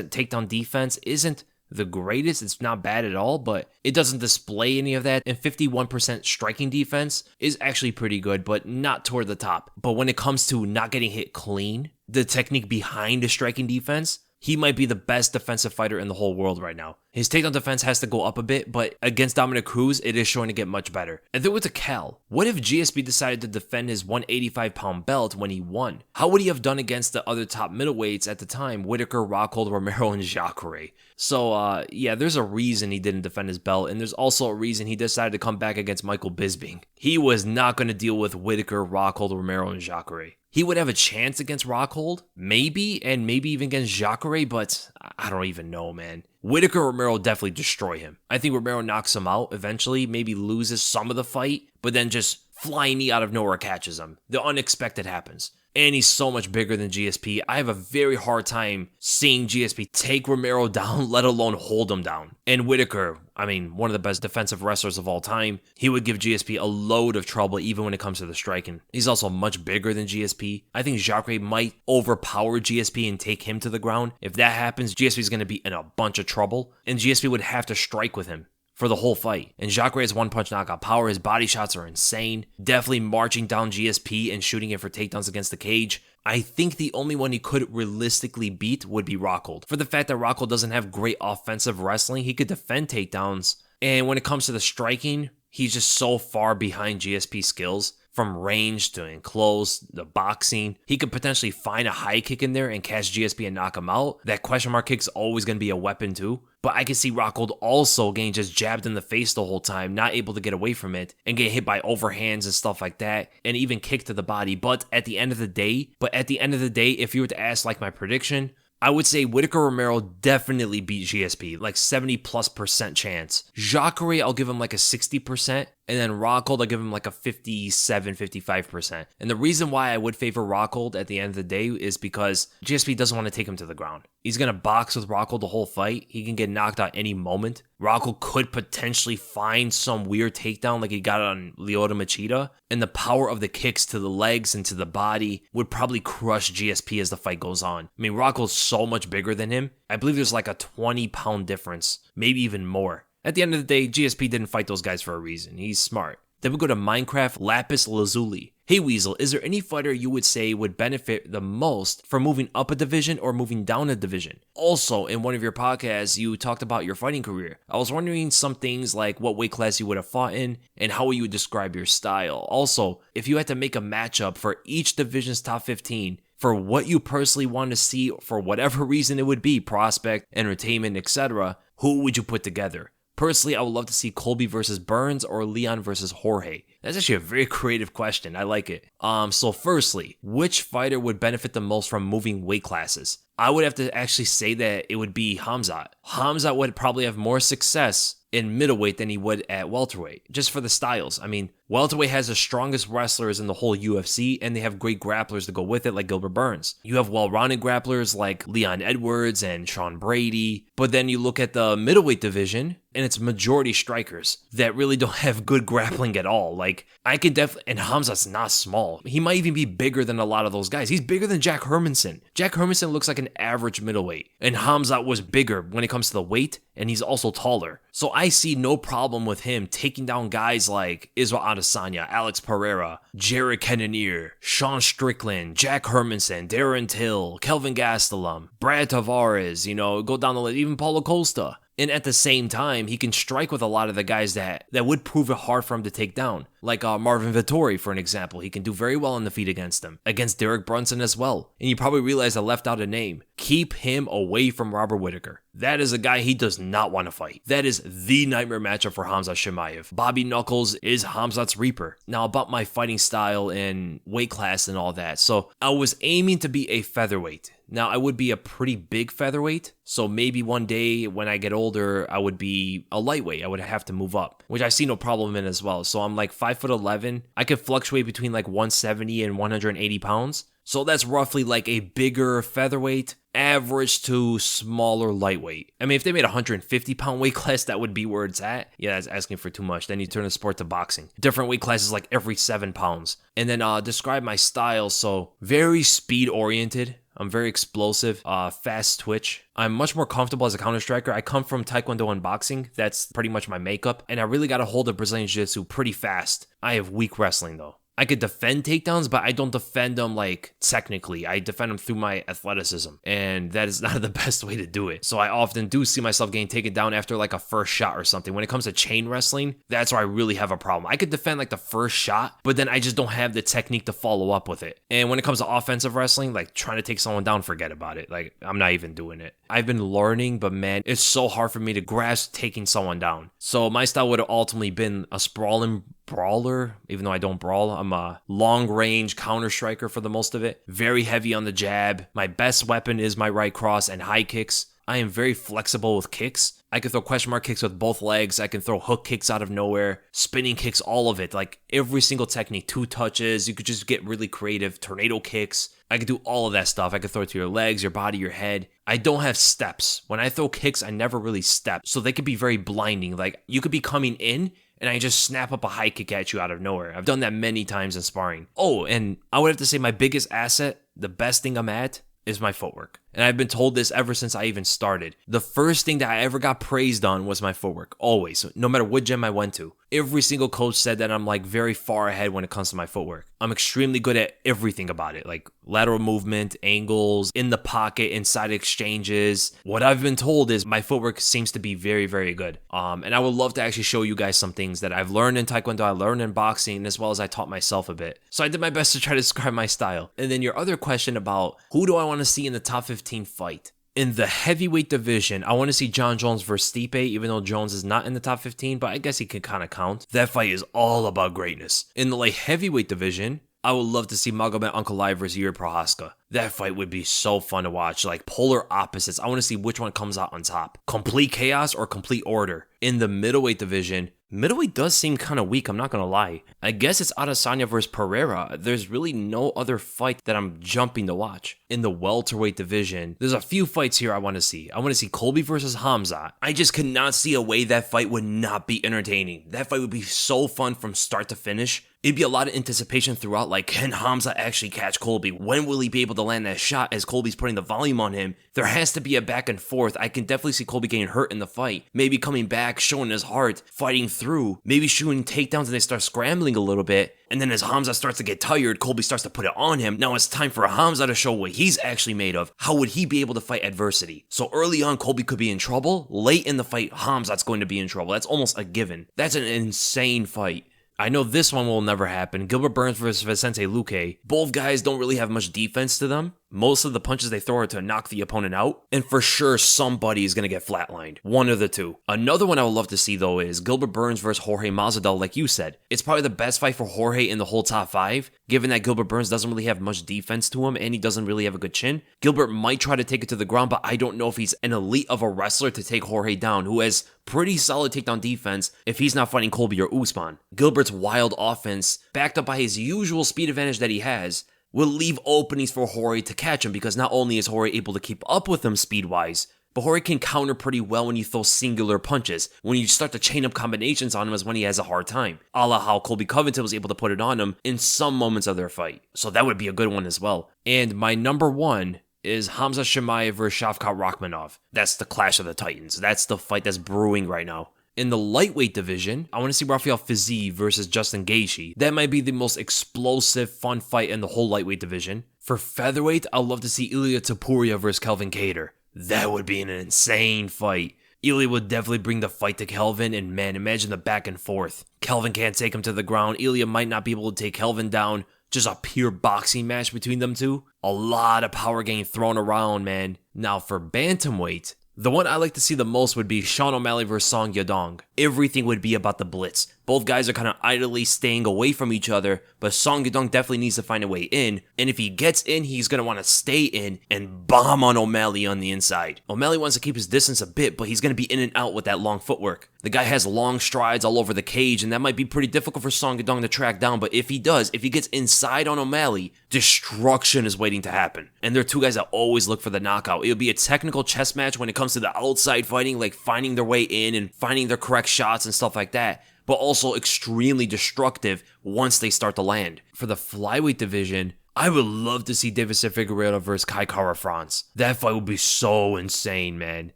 takedown defense isn't the greatest. It's not bad at all, but it doesn't display any of that. And 51% striking defense is actually pretty good, but not toward the top. But when it comes to not getting hit clean, the technique behind the striking defense, he might be the best defensive fighter in the whole world right now. His takedown defense has to go up a bit, but against Dominick Cruz, it is showing to get much better. And then with the Cal, what if GSP decided to defend his 185-pound belt when he won? How would he have done against the other top middleweights at the time, Whittaker, Rockhold, Romero, and Jacare? So, yeah, there's a reason he didn't defend his belt, and there's also a reason he decided to come back against Michael Bisping. He was not going to deal with Whittaker, Rockhold, Romero, and Jacare. He would have a chance against Rockhold, maybe, and maybe even against Jacare, but I don't even know, man. Whittaker, Romero definitely destroy him. I think Romero knocks him out eventually, maybe loses some of the fight, but then just flying knee out of nowhere catches him. The unexpected happens. And he's so much bigger than GSP. I have a very hard time seeing GSP take Romero down, let alone hold him down. And Whittaker, I mean, one of the best defensive wrestlers of all time, he would give GSP a load of trouble even when it comes to the striking. He's also much bigger than GSP. I think Jacare might overpower GSP and take him to the ground. If that happens, GSP is going to be in a bunch of trouble, and GSP would have to strike with him for the whole fight. And Jacare has one-punch knockout power. His body shots are insane. Definitely marching down GSP and shooting it for takedowns against the cage. I think the only one he could realistically beat would be Rockhold. For the fact that Rockhold doesn't have great offensive wrestling, he could defend takedowns. And when it comes to the striking, he's just so far behind GSP skills. From range to enclose, the boxing. He could potentially find a high kick in there and catch GSP and knock him out. That question mark kick's always going to be a weapon too. But I can see Rockhold also getting just jabbed in the face the whole time, not able to get away from it, and get hit by overhands and stuff like that, and even kicked to the body. But at the end of the day, if you were to ask like my prediction, I would say Whittaker Romero definitely beat GSP, like 70+% chance. Jacare, I'll give him like a 60%, and then Rockhold, I'll give him like a 57-55%. And the reason why I would favor Rockhold at the end of the day is because GSP doesn't want to take him to the ground. He's going to box with Rockhold the whole fight. He can get knocked out any moment. Rockhold could potentially find some weird takedown like he got on Lyoto Machida, and the power of the kicks to the legs and to the body would probably crush GSP as the fight goes on. I mean, Rockhold's so much bigger than him. I believe there's like a 20-pound difference, maybe even more. At the end of the day, GSP didn't fight those guys for a reason. He's smart. Then we go to Minecraft Lapis Lazuli. Hey Weasel, is there any fighter you would say would benefit the most from moving up a division or moving down a division? Also, in one of your podcasts, you talked about your fighting career. I was wondering some things like what weight class you would have fought in and how you would describe your style. Also, if you had to make a matchup for each division's top 15, for what you personally want to see for whatever reason it would be, prospect, entertainment, etc., who would you put together? Personally, I would love to see Colby versus Burns or Leon versus Jorge. That's actually a very creative question. I like it. So firstly, which fighter would benefit the most from moving weight classes? I would have to actually say that it would be Khamzat. Khamzat would probably have more success in middleweight than he would at welterweight, just for the styles. I mean, welterweight has the strongest wrestlers in the whole UFC, and they have great grapplers to go with it, like Gilbert Burns. You have well-rounded grapplers like Leon Edwards and Sean Brady, but then you look at the middleweight division, and it's majority strikers that really don't have good grappling at all. Like, I could definitely, and Khamzat's not small. He might even be bigger than a lot of those guys. He's bigger than Jack Hermanson. Jack Hermanson looks like an average middleweight, and Khamzat was bigger when it comes to the weight, and he's also taller. So I see no problem with him taking down guys like Israel Adesanya, Alex Pereira, Jared Cannonier, Sean Strickland, Jack Hermanson, Darren Till, Kelvin Gastelum, Brad Tavares, go down the list, even Paulo Costa. And at the same time, he can strike with a lot of the guys that would prove it hard for him to take down. Like Marvin Vettori, for an example. He can do very well on the feet against him. Against Derek Brunson as well. And you probably realize I left out a name. Keep him away from Robert Whittaker. That is a guy he does not want to fight. That is the nightmare matchup for Khamzat Chimaev. Bobby Knuckles is Khamzat's Reaper. Now about my fighting style and weight class and all that. So I was aiming to be a featherweight. Now, I would be a pretty big featherweight, so maybe one day when I get older, I would be a lightweight. I would have to move up, which I see no problem in as well. So I'm like 5'11". I could fluctuate between like 170 and 180 pounds. So that's roughly like a bigger featherweight, average to smaller lightweight. I mean, if they made a 150-pound weight class, that would be where it's at. Yeah, that's asking for too much. Then you turn the sport to boxing. Different weight classes like every 7 pounds. And then describe my style. So very speed-oriented. I'm very explosive, fast twitch. I'm much more comfortable as a counter striker. I come from Taekwondo and boxing. That's pretty much my makeup. And I really got a hold of Brazilian Jiu-Jitsu pretty fast. I have weak wrestling though. I could defend takedowns, but I don't defend them like technically. I defend them through my athleticism, and that is not the best way to do it. So I often do see myself getting taken down after like a first shot or something. When it comes to chain wrestling, that's where I really have a problem. I could defend like the first shot, but then I just don't have the technique to follow up with it. And when it comes to offensive wrestling, like trying to take someone down, forget about it. Like I'm not even doing it. I've been learning, but man, it's so hard for me to grasp taking someone down. So my style would have ultimately been a sprawling brawler, even though I don't brawl. I'm a long-range counter striker for the most of it. Very heavy on the jab. My best weapon is my right cross and high kicks. I am very flexible with kicks. I can throw question mark kicks with both legs. I can throw hook kicks out of nowhere, spinning kicks, all of it. Like every single technique, 2 touches. You could just get really creative. Tornado kicks. I could do all of that stuff. I could throw it to your legs, your body, your head. I don't have steps. When I throw kicks, I never really step. So they could be very blinding. Like you could be coming in and I just snap up a high kick at you out of nowhere. I've done that many times in sparring. Oh, and I would have to say my biggest asset, the best thing I'm at, is my footwork. And I've been told this ever since I even started. The first thing that I ever got praised on was my footwork. Always. No matter what gym I went to. Every single coach said that I'm like very far ahead when it comes to my footwork. I'm extremely good at everything about it. Like lateral movement, angles, in the pocket, inside exchanges. What I've been told is my footwork seems to be very, very good. And I would love to actually show you guys some things that I've learned in Taekwondo, I learned in boxing, as well as I taught myself a bit. So I did my best to try to describe my style. And then your other question about who do I want to see in the top 15 fight? In the heavyweight division, I want to see Jon Jones versus Stipe, even though Jones is not in the top 15, but I guess he can kind of count. That fight is all about greatness. In the light heavyweight division, I would love to see Magomed Ankalaev versus Jiri Prochazka. That fight would be so fun to watch, like polar opposites. I want to see which one comes out on top. Complete chaos or complete order. In the middleweight division, middleweight does seem kind of weak, I'm not going to lie. I guess it's Adesanya versus Pereira. There's really no other fight that I'm jumping to watch. In the welterweight division, there's a few fights here I want to see. I want to see Colby versus Hamza. I just could not see a way that fight would not be entertaining. That fight would be so fun from start to finish. It'd be a lot of anticipation throughout, like, can Hamza actually catch Colby? When will he be able to land that shot as Colby's putting the volume on him? There has to be a back and forth. I can definitely see Colby getting hurt in the fight. Maybe coming back, showing his heart, fighting through. Maybe shooting takedowns and they start scrambling a little bit. And then as Hamza starts to get tired, Colby starts to put it on him. Now it's time for Hamza to show what he's actually made of. How would he be able to fight adversity? So early on, Colby could be in trouble. Late in the fight, Hamza's going to be in trouble. That's almost a given. That's an insane fight. I know this one will never happen. Gilbert Burns versus Vicente Luque. Both guys don't really have much defense to them. Most of the punches they throw are to knock the opponent out. And for sure, somebody is going to get flatlined. One of the two. Another one I would love to see, though, is Gilbert Burns versus Jorge Masvidal, like you said. It's probably the best fight for Jorge in the whole top 5, given that Gilbert Burns doesn't really have much defense to him, and he doesn't really have a good chin. Gilbert might try to take it to the ground, but I don't know if he's an elite of a wrestler to take Jorge down, who has pretty solid takedown defense if he's not fighting Colby or Usman. Gilbert's wild offense, backed up by his usual speed advantage that he has, will leave openings for Jorge to catch him, because not only is Jorge able to keep up with him speed-wise, but Jorge can counter pretty well when you throw singular punches. When you start to chain up combinations on him is when he has a hard time. A la how Colby Covington was able to put it on him in some moments of their fight. So that would be a good one as well. And my number one is Hamza Chimaev versus Shavkat Rakhmonov. That's the clash of the titans. That's the fight that's brewing right now. In the lightweight division, I want to see Rafael Fiziev versus Justin Gaethje. That might be the most explosive, fun fight in the whole lightweight division. For featherweight, I'd love to see Ilia Topuria versus Kelvin Kattar. That would be an insane fight. Ilia would definitely bring the fight to Kelvin, and man, imagine the back and forth. Kelvin can't take him to the ground. Ilia might not be able to take Kelvin down. Just a pure boxing match between them two. A lot of power getting thrown around, man. Now for bantamweight, the one I like to see the most would be Sean O'Malley versus Song Yadong. Everything would be about the blitz. Both guys are kind of idly staying away from each other, but Song Yadong definitely needs to find a way in, and if he gets in, he's going to want to stay in and bomb on O'Malley on the inside. O'Malley wants to keep his distance a bit, but he's going to be in and out with that long footwork. The guy has long strides all over the cage, and that might be pretty difficult for Song Yadong to track down, but if he does, if he gets inside on O'Malley, destruction is waiting to happen. And they're two guys that always look for the knockout. It'll be a technical chess match when it comes to the outside fighting, like finding their way in and finding their correct shots and stuff like that, but also extremely destructive once they start to land. For the flyweight division, I would love to see Deiveson Figueiredo versus Kai Kara France. That fight would be so insane, man.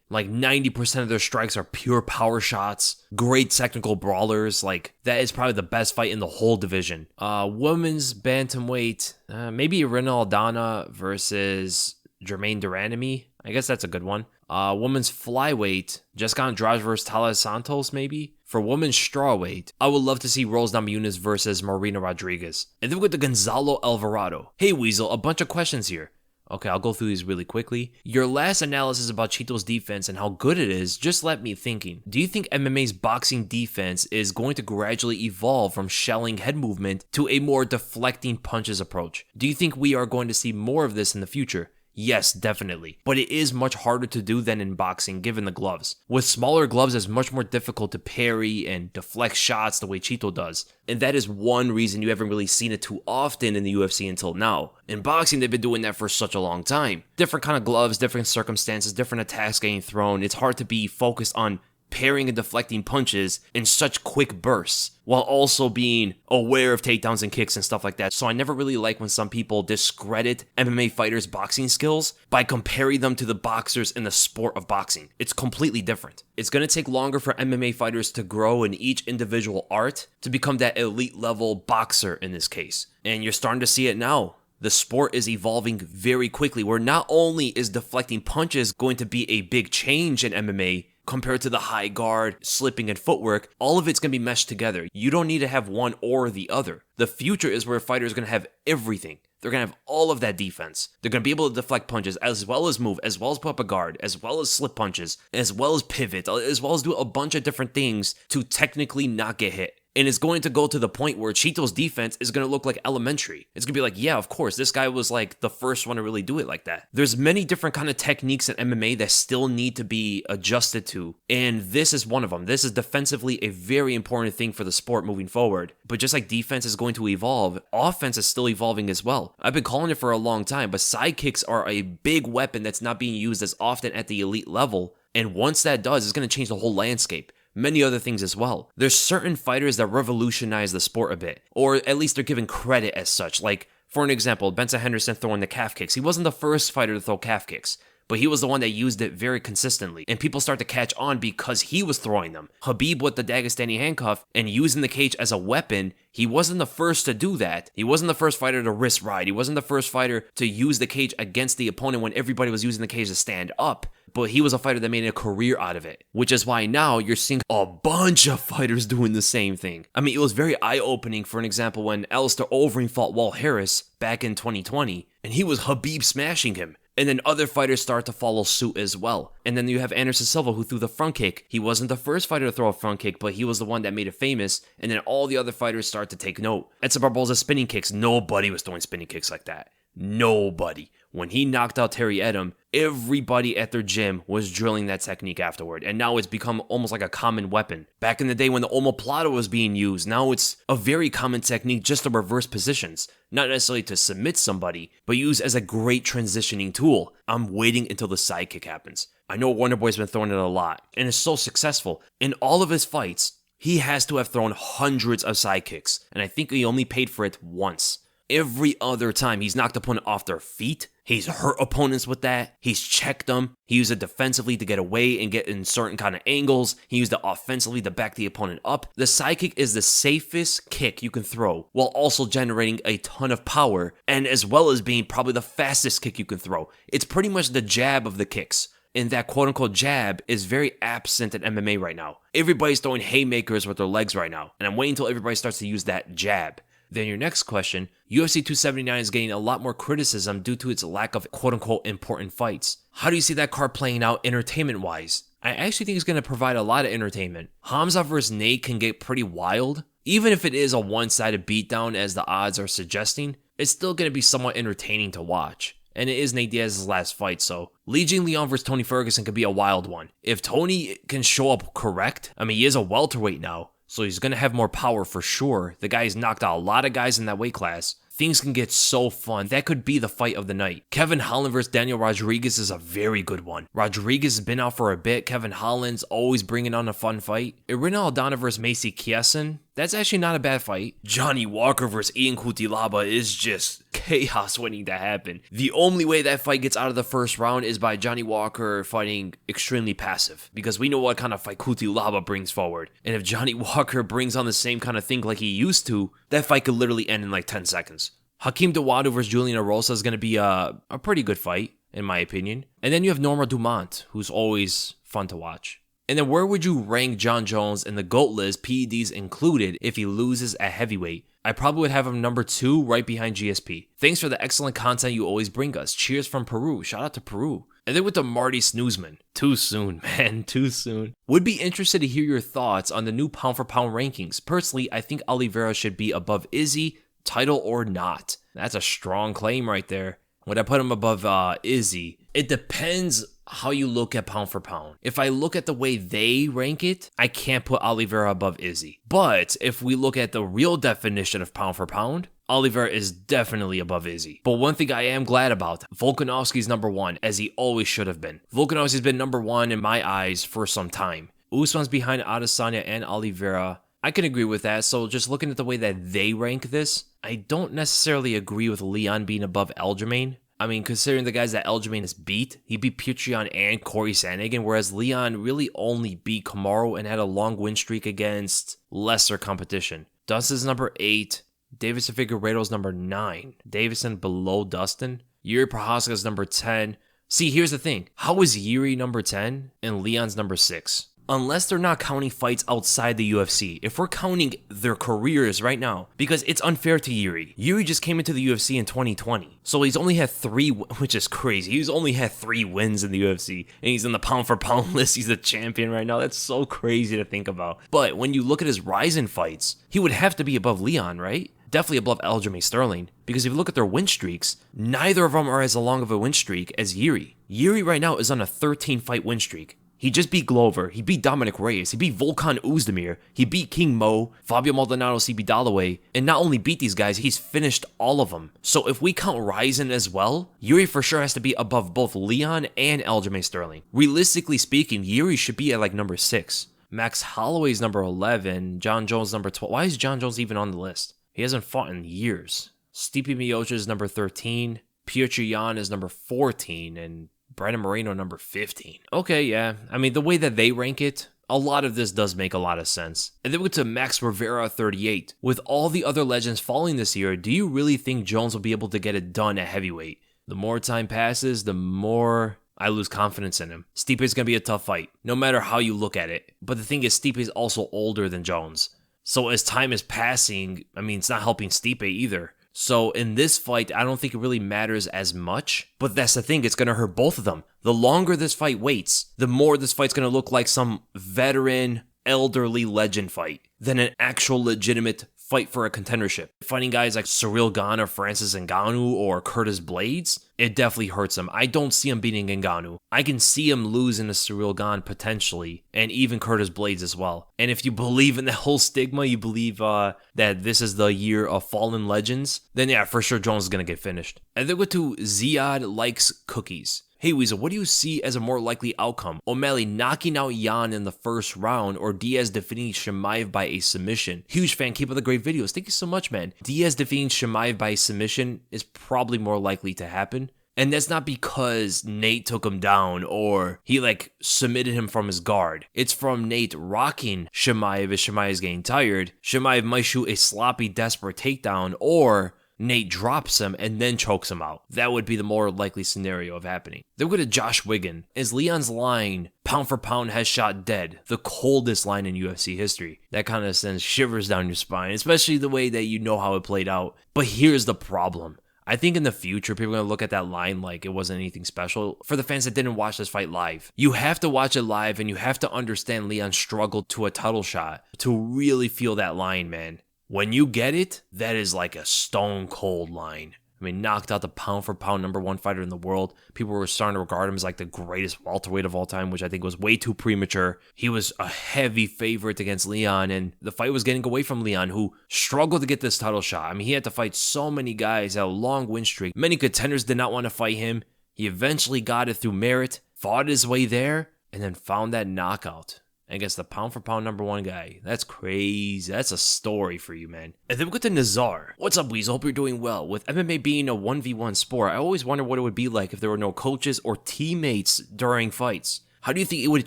Like 90% of their strikes are pure power shots, great technical brawlers. Like that is probably the best fight in the whole division. Women's bantamweight, maybe Irene Aldana versus Jermaine Duranami. I guess that's a good one. Women's flyweight, Jessica Andrade versus Taila Santos, maybe. For women's strawweight, I would love to see Rose Namajunas versus Marina Rodriguez. And then we got the Gonzalo Alvarado. Hey Weasel, a bunch of questions here. Okay, I'll go through these really quickly. Your last analysis about Chito's defense and how good it is just left me thinking. Do you think MMA's boxing defense is going to gradually evolve from shelling head movement to a more deflecting punches approach? Do you think we are going to see more of this in the future? Yes, definitely. But it is much harder to do than in boxing given the gloves. With smaller gloves, it's much more difficult to parry and deflect shots the way Chito does. And that is one reason you haven't really seen it too often in the UFC until now. In boxing, they've been doing that for such a long time. Different kind of gloves, different circumstances, different attacks getting thrown. It's hard to be focused on parrying and deflecting punches in such quick bursts, while also being aware of takedowns and kicks and stuff like that. So I never really like when some people discredit MMA fighters' boxing skills by comparing them to the boxers in the sport of boxing. It's completely different. It's going to take longer for MMA fighters to grow in each individual art to become that elite level boxer in this case. And you're starting to see it now. The sport is evolving very quickly, where not only is deflecting punches going to be a big change in MMA, compared to the high guard, slipping, and footwork, all of it's going to be meshed together. You don't need to have one or the other. The future is where a fighter is going to have everything. They're going to have all of that defense. They're going to be able to deflect punches as well as move, as well as put up a guard, as well as slip punches, as well as pivot, as well as do a bunch of different things to technically not get hit. And it's going to go to the point where Chito's defense is going to look like elementary. It's going to be like, yeah, of course, this guy was like the first one to really do it like that. There's many different kind of techniques in MMA that still need to be adjusted to. And this is one of them. This is defensively a very important thing for the sport moving forward. But just like defense is going to evolve, offense is still evolving as well. I've been calling it for a long time, but sidekicks are a big weapon that's not being used as often at the elite level. And once that does, it's going to change the whole landscape. Many other things as well. There's certain fighters that revolutionize the sport a bit, or at least they're given credit as such. Like, for an example, Benson Henderson throwing the calf kicks. He wasn't the first fighter to throw calf kicks, but he was the one that used it very consistently, and people start to catch on because he was throwing them. Khabib with the Dagestani handcuff and using the cage as a weapon, he wasn't the first to do that. He wasn't the first fighter to wrist ride. He wasn't the first fighter to use the cage against the opponent when everybody was using the cage to stand up. But he was a fighter that made a career out of it, which is why now you're seeing a bunch of fighters doing the same thing. I mean, it was very eye-opening, for an example, when Alistair Overeem fought Walt Harris back in 2020, and he was Khabib smashing him. And then other fighters start to follow suit as well. And then you have Anderson Silva, who threw the front kick. He wasn't the first fighter to throw a front kick, but he was the one that made it famous. And then all the other fighters start to take note. Edson Barboza spinning kicks. Nobody was throwing spinning kicks like that. Nobody. When he knocked out Terry Edom, everybody at their gym was drilling that technique afterward. And now it's become almost like a common weapon. Back in the day when the omoplata was being used, now it's a very common technique just to reverse positions. Not necessarily to submit somebody, but used as a great transitioning tool. I'm waiting until the sidekick happens. I know Wonder Boy's been throwing it a lot, and is so successful. In all of his fights, he has to have thrown hundreds of sidekicks, and I think he only paid for it once. Every other time he's knocked opponent off their feet, he's hurt opponents with that, he's checked them, he used it defensively to get away and get in certain kind of angles, he used it offensively to back the opponent up. The sidekick is the safest kick you can throw, while also generating a ton of power, and as well as being probably the fastest kick you can throw. It's pretty much the jab of the kicks. And that quote-unquote jab is very absent in MMA right now. Everybody's throwing haymakers with their legs right now, and I'm waiting until everybody starts to use that jab. Then your next question, UFC 279 is getting a lot more criticism due to its lack of quote-unquote important fights. How do you see that card playing out entertainment-wise? I actually think it's going to provide a lot of entertainment. Hamza vs. Nate can get pretty wild. Even if it is a one-sided beatdown as the odds are suggesting, it's still going to be somewhat entertaining to watch. And it is Nate Diaz's last fight, so Li Jingliang vs. Tony Ferguson could be a wild one. If Tony can show up correct, I mean, he is a welterweight now, so he's going to have more power for sure. The guy's knocked out a lot of guys in that weight class. Things can get so fun. That could be the fight of the night. Kevin Holland versus Daniel Rodriguez is a very good one. Rodriguez has been out for a bit. Kevin Holland's always bringing on a fun fight. Irene Aldana versus Macy Chiasson. That's actually not a bad fight. Johnny Walker versus Ian Cutelaba is just chaos waiting to happen. The only way that fight gets out of the first round is by Johnny Walker fighting extremely passive, because we know what kind of fight Kuti Laba brings forward. And if Johnny Walker brings on the same kind of thing like he used to, that fight could literally end in like 10 seconds. Hakeem Dawodu versus Julian Erosa is going to be a pretty good fight, in my opinion. And then you have Norma Dumont, who's always fun to watch. And then where would you rank Jon Jones in the GOAT list, PEDs included, if he loses at heavyweight? I probably would have him number 2 right behind GSP. Thanks for the excellent content you always bring us. Cheers from Peru. Shout out to Peru. And then with the Marty Snoozman. Too soon, man. Too soon. Would be interested to hear your thoughts on the new pound for pound rankings. Personally, I think Oliveira should be above Izzy, title or not. That's a strong claim right there. Would I put him above Izzy? It depends how you look at pound for pound. If I look at the way they rank it, I can't put Oliveira above Izzy. But if we look at the real definition of pound for pound, Oliveira is definitely above Izzy. But one thing I am glad about, Volkanovski's number 1, as he always should have been. Volkanovski's been number 1 in my eyes for some time. Usman's behind Adesanya and Oliveira. I can agree with that. So just looking at the way that they rank this, I don't necessarily agree with Leon being above Aljamain. I mean, considering the guys that Aljamain has beat, he beat Petr and Corey Sandhagen, whereas Leon really only beat Kamaru and had a long win streak against lesser competition. Dustin's number 8, Deiveson Figueiredo's number 9, Deiveson below Dustin, Jiri Prochazka's number 10. See, here's the thing. How is Jiri number 10 and Leon's number 6? Unless they're not counting fights outside the UFC. If we're counting their careers right now, because it's unfair to Jiri. Jiri just came into the UFC in 2020. So he's only had 3, which is crazy. He's only had 3 wins in the UFC. And he's in the pound for pound list. He's the champion right now. That's so crazy to think about. But when you look at his Ryzen fights, he would have to be above Leon, right? Definitely above Aljamain Sterling. Because if you look at their win streaks, neither of them are as long of a win streak as Jiri. Jiri right now is on a 13-fight win streak. He just beat Glover, he beat Dominick Reyes, he beat Volkan Oezdemir, he beat King Mo, Fabio Maldonado, CB Dalloway, and not only beat these guys, he's finished all of them. So if we count Ryzen as well, Jiri for sure has to be above both Leon and Aljamain Sterling. Realistically speaking, Jiri should be at like number 6. Max Holloway's number 11, Jon Jones number 12. Why is Jon Jones even on the list? He hasn't fought in years. Stipe Miocic is number 13, Petr Yan is number 14, and Brandon Moreno number 15. Okay, yeah. I mean, the way that they rank it, a lot of this does make a lot of sense. And then we go to Max Rivera 38. With all the other legends falling this year, do you really think Jones will be able to get it done at heavyweight? The more time passes, the more I lose confidence in him. Stipe is going to be a tough fight, no matter how you look at it. But the thing is, Stipe is also older than Jones. So as time is passing, I mean, it's not helping Stipe either. So in this fight, I don't think it really matters as much, but that's the thing, it's going to hurt both of them. The longer this fight waits, the more this fight's going to look like some veteran, elderly legend fight than an actual legitimate fight for a contendership. Fighting guys like Ciryl Gane or Francis Ngannou or Curtis Blades, it definitely hurts him. I don't see him beating Ngannou. I can see him losing to Ciryl Gane potentially, and even Curtis Blades as well. And if you believe in that whole stigma, you believe that this is the year of fallen legends, then yeah, for sure Jones is going to get finished. And then go to Ziad Likes Cookies. Hey Weasel, what do you see as a more likely outcome? O'Malley knocking out Jan in the first round or Diaz defeating Chimaev by a submission? Huge fan, keep up the great videos. Thank you so much, man. Diaz defeating Chimaev by a submission is probably more likely to happen. And that's not because Nate took him down or he submitted him from his guard. It's from Nate rocking Chimaev as Chimaev's getting tired. Chimaev might shoot a sloppy, desperate takedown, or Nate drops him and then chokes him out. That would be the more likely scenario of happening. Then we go to Josh Wiggin. Is Leon's line, pound for pound has shot dead, the coldest line in UFC history? That kind of sends shivers down your spine, especially the way that you know how it played out. But here's the problem. I think in the future, people are going to look at that line like it wasn't anything special. For the fans that didn't watch this fight live, you have to watch it live and you have to understand Leon struggled to a title shot to really feel that line, man. When you get it, that is like a stone cold line. I mean, knocked out the pound for pound #1 fighter in the world. People were starting to regard him as like the greatest welterweight of all time, which I think was way too premature. He was a heavy favorite against Leon, and the fight was getting away from Leon, who struggled to get this title shot. I mean, he had to fight so many guys, had a long win streak. Many contenders did not want to fight him. He eventually got it through merit, fought his way there, and then found that knockout. against the pound for pound #1 guy. That's crazy. That's a story for you, man. And then we go to Nazar. What's up, Weasel? Hope you're doing well. With MMA being a 1v1 sport, I always wonder what it would be like if there were no coaches or teammates during fights. How do you think it would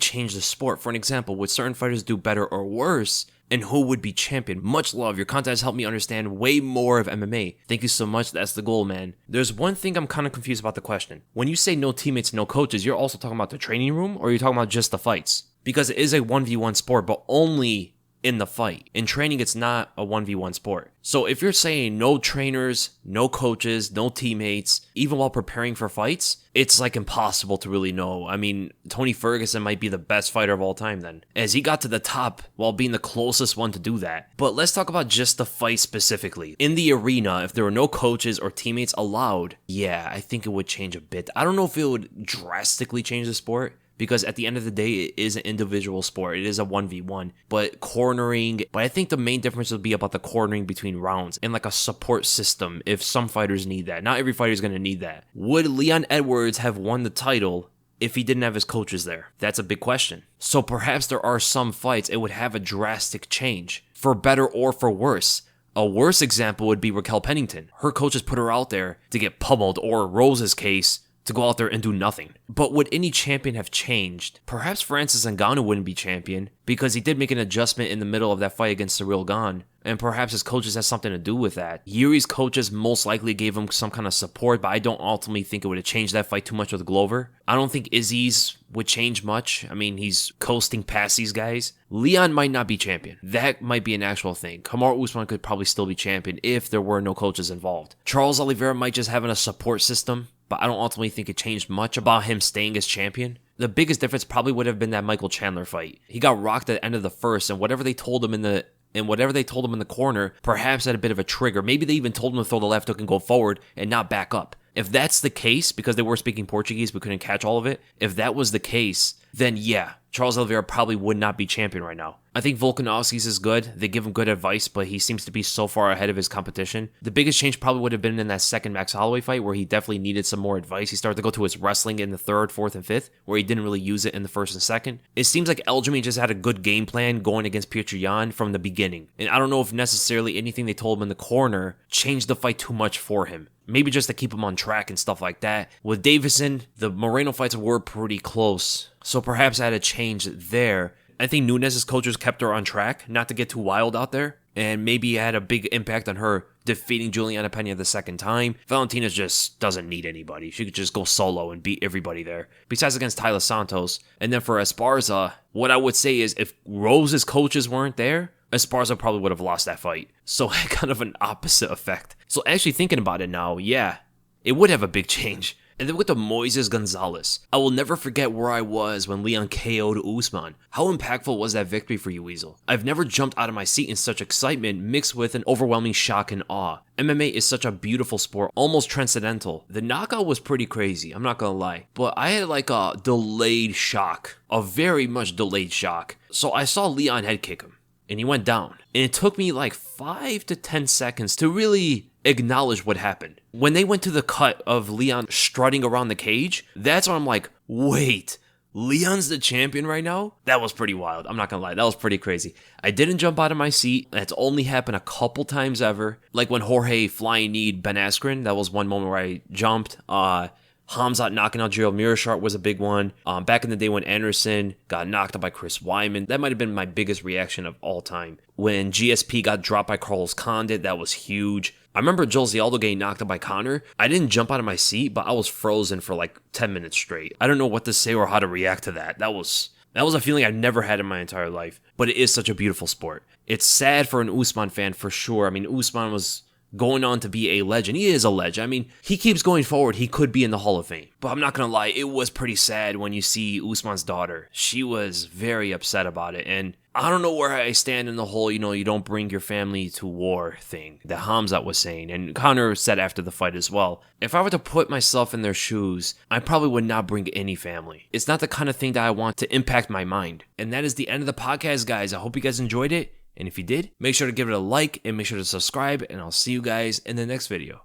change the sport? For an example, would certain fighters do better or worse? And who would be champion? Much love. Your content has helped me understand way more of MMA. Thank you so much. That's the goal, man. There's one thing I'm kind of confused about the question. When you say no teammates, no coaches, you're also talking about the training room, or you're talking about just the fights? Because it is a 1v1 sport, but only in the fight. In training, it's not a 1v1 sport. So if you're saying no trainers, no coaches, no teammates, even while preparing for fights, it's like impossible to really know. I mean, Tony Ferguson might be the best fighter of all time then, as he got to the top while being the closest one to do that. But let's talk about just the fight specifically. In the arena, if there were no coaches or teammates allowed, yeah, I think it would change a bit. I don't know if it would drastically change the sport, because at the end of the day, it is an individual sport. It is a 1v1, but I think the main difference would be about the cornering between rounds and like a support system if some fighters need that. Not every fighter is going to need that. Would Leon Edwards have won the title if he didn't have his coaches there? That's a big question. So perhaps there are some fights it would have a drastic change, for better or for worse. A worse example would be Raquel Pennington. Her coaches put her out there to get pummeled, or Rose's case, to go out there and do nothing. But would any champion have changed? Perhaps Francis Ngannou wouldn't be champion, because he did make an adjustment in the middle of that fight against Ciryl Gane, and perhaps his coaches has something to do with that. Jiri's coaches most likely gave him some kind of support, but I don't ultimately think it would have changed that fight too much with Glover. I don't think Izzy's would change much. I mean, he's coasting past these guys. Leon might not be champion. That might be an actual thing. Kamaru Usman could probably still be champion if there were no coaches involved. Charles Oliveira might just have a support system, but I don't ultimately think it changed much about him staying as champion. The biggest difference probably would have been that Michael Chandler fight. He got rocked at the end of the first, and whatever they told him in the corner, perhaps had a bit of a trigger. Maybe they even told him to throw the left hook and go forward and not back up. If that's the case, because they were speaking Portuguese, we couldn't catch all of it. If that was the case, then yeah, Charles Oliveira probably would not be champion right now. I think Volkanovski's is good. They give him good advice, but he seems to be so far ahead of his competition. The biggest change probably would have been in that second Max Holloway fight, where he definitely needed some more advice. He started to go to his wrestling in the third, fourth, and fifth, where he didn't really use it in the first and second. It seems like Aljamain just had a good game plan going against Petr Yan from the beginning. And I don't know if necessarily anything they told him in the corner changed the fight too much for him. Maybe just to keep him on track and stuff like that. With Davison, the Moreno fights were pretty close, so perhaps I had a change there. I think Nunes' coaches kept her on track, not to get too wild out there, and maybe it had a big impact on her defeating Juliana Pena the second time. Valentina just doesn't need anybody. She could just go solo and beat everybody there, besides against Tyler Santos. And then for Esparza, what I would say is if Rose's coaches weren't there, Esparza probably would have lost that fight. So kind of an opposite effect. So actually thinking about it now, yeah, it would have a big change. And then with the Moises Gonzalez, I will never forget where I was when Leon KO'd Usman. How impactful was that victory for you, Weasel? I've never jumped out of my seat in such excitement mixed with an overwhelming shock and awe. MMA is such a beautiful sport, almost transcendental. The knockout was pretty crazy, I'm not gonna lie. But I had like a delayed shock, a very much delayed shock. So I saw Leon head kick him, and he went down. And it took me like 5 to 10 seconds to really acknowledge what happened. When they went to the cut of Leon strutting around the cage, that's when I'm like, wait, Leon's the champion right now? That was pretty wild. I'm not gonna lie, that was pretty crazy. I didn't jump out of my seat. That's only happened a couple times ever. Like when Jorge flying kneed Ben Askren, that was one moment where I jumped. Hamzat knocking out Gerald Meerschaert was a big one. Back in the day when Anderson got knocked out by Chris Weidman, that might have been my biggest reaction of all time. When GSP got dropped by Carlos Condit, that was huge. I remember Jose Aldo getting knocked out by Conor. I didn't jump out of my seat, but I was frozen for like 10 minutes straight. I don't know what to say or how to react to that. That was a feeling I've never had in my entire life, but it is such a beautiful sport. It's sad for an Usman fan for sure. I mean, Usman was going on to be a legend. He is a legend. I mean, he keeps going forward. He could be in the Hall of Fame. But I'm not going to lie, it was pretty sad when you see Usman's daughter. She was very upset about it. And I don't know where I stand in the whole, you don't bring your family to war thing that Hamzat was saying. And Conor said after the fight as well. If I were to put myself in their shoes, I probably would not bring any family. It's not the kind of thing that I want to impact my mind. And that is the end of the podcast, guys. I hope you guys enjoyed it. And if you did, make sure to give it a like and make sure to subscribe, and I'll see you guys in the next video.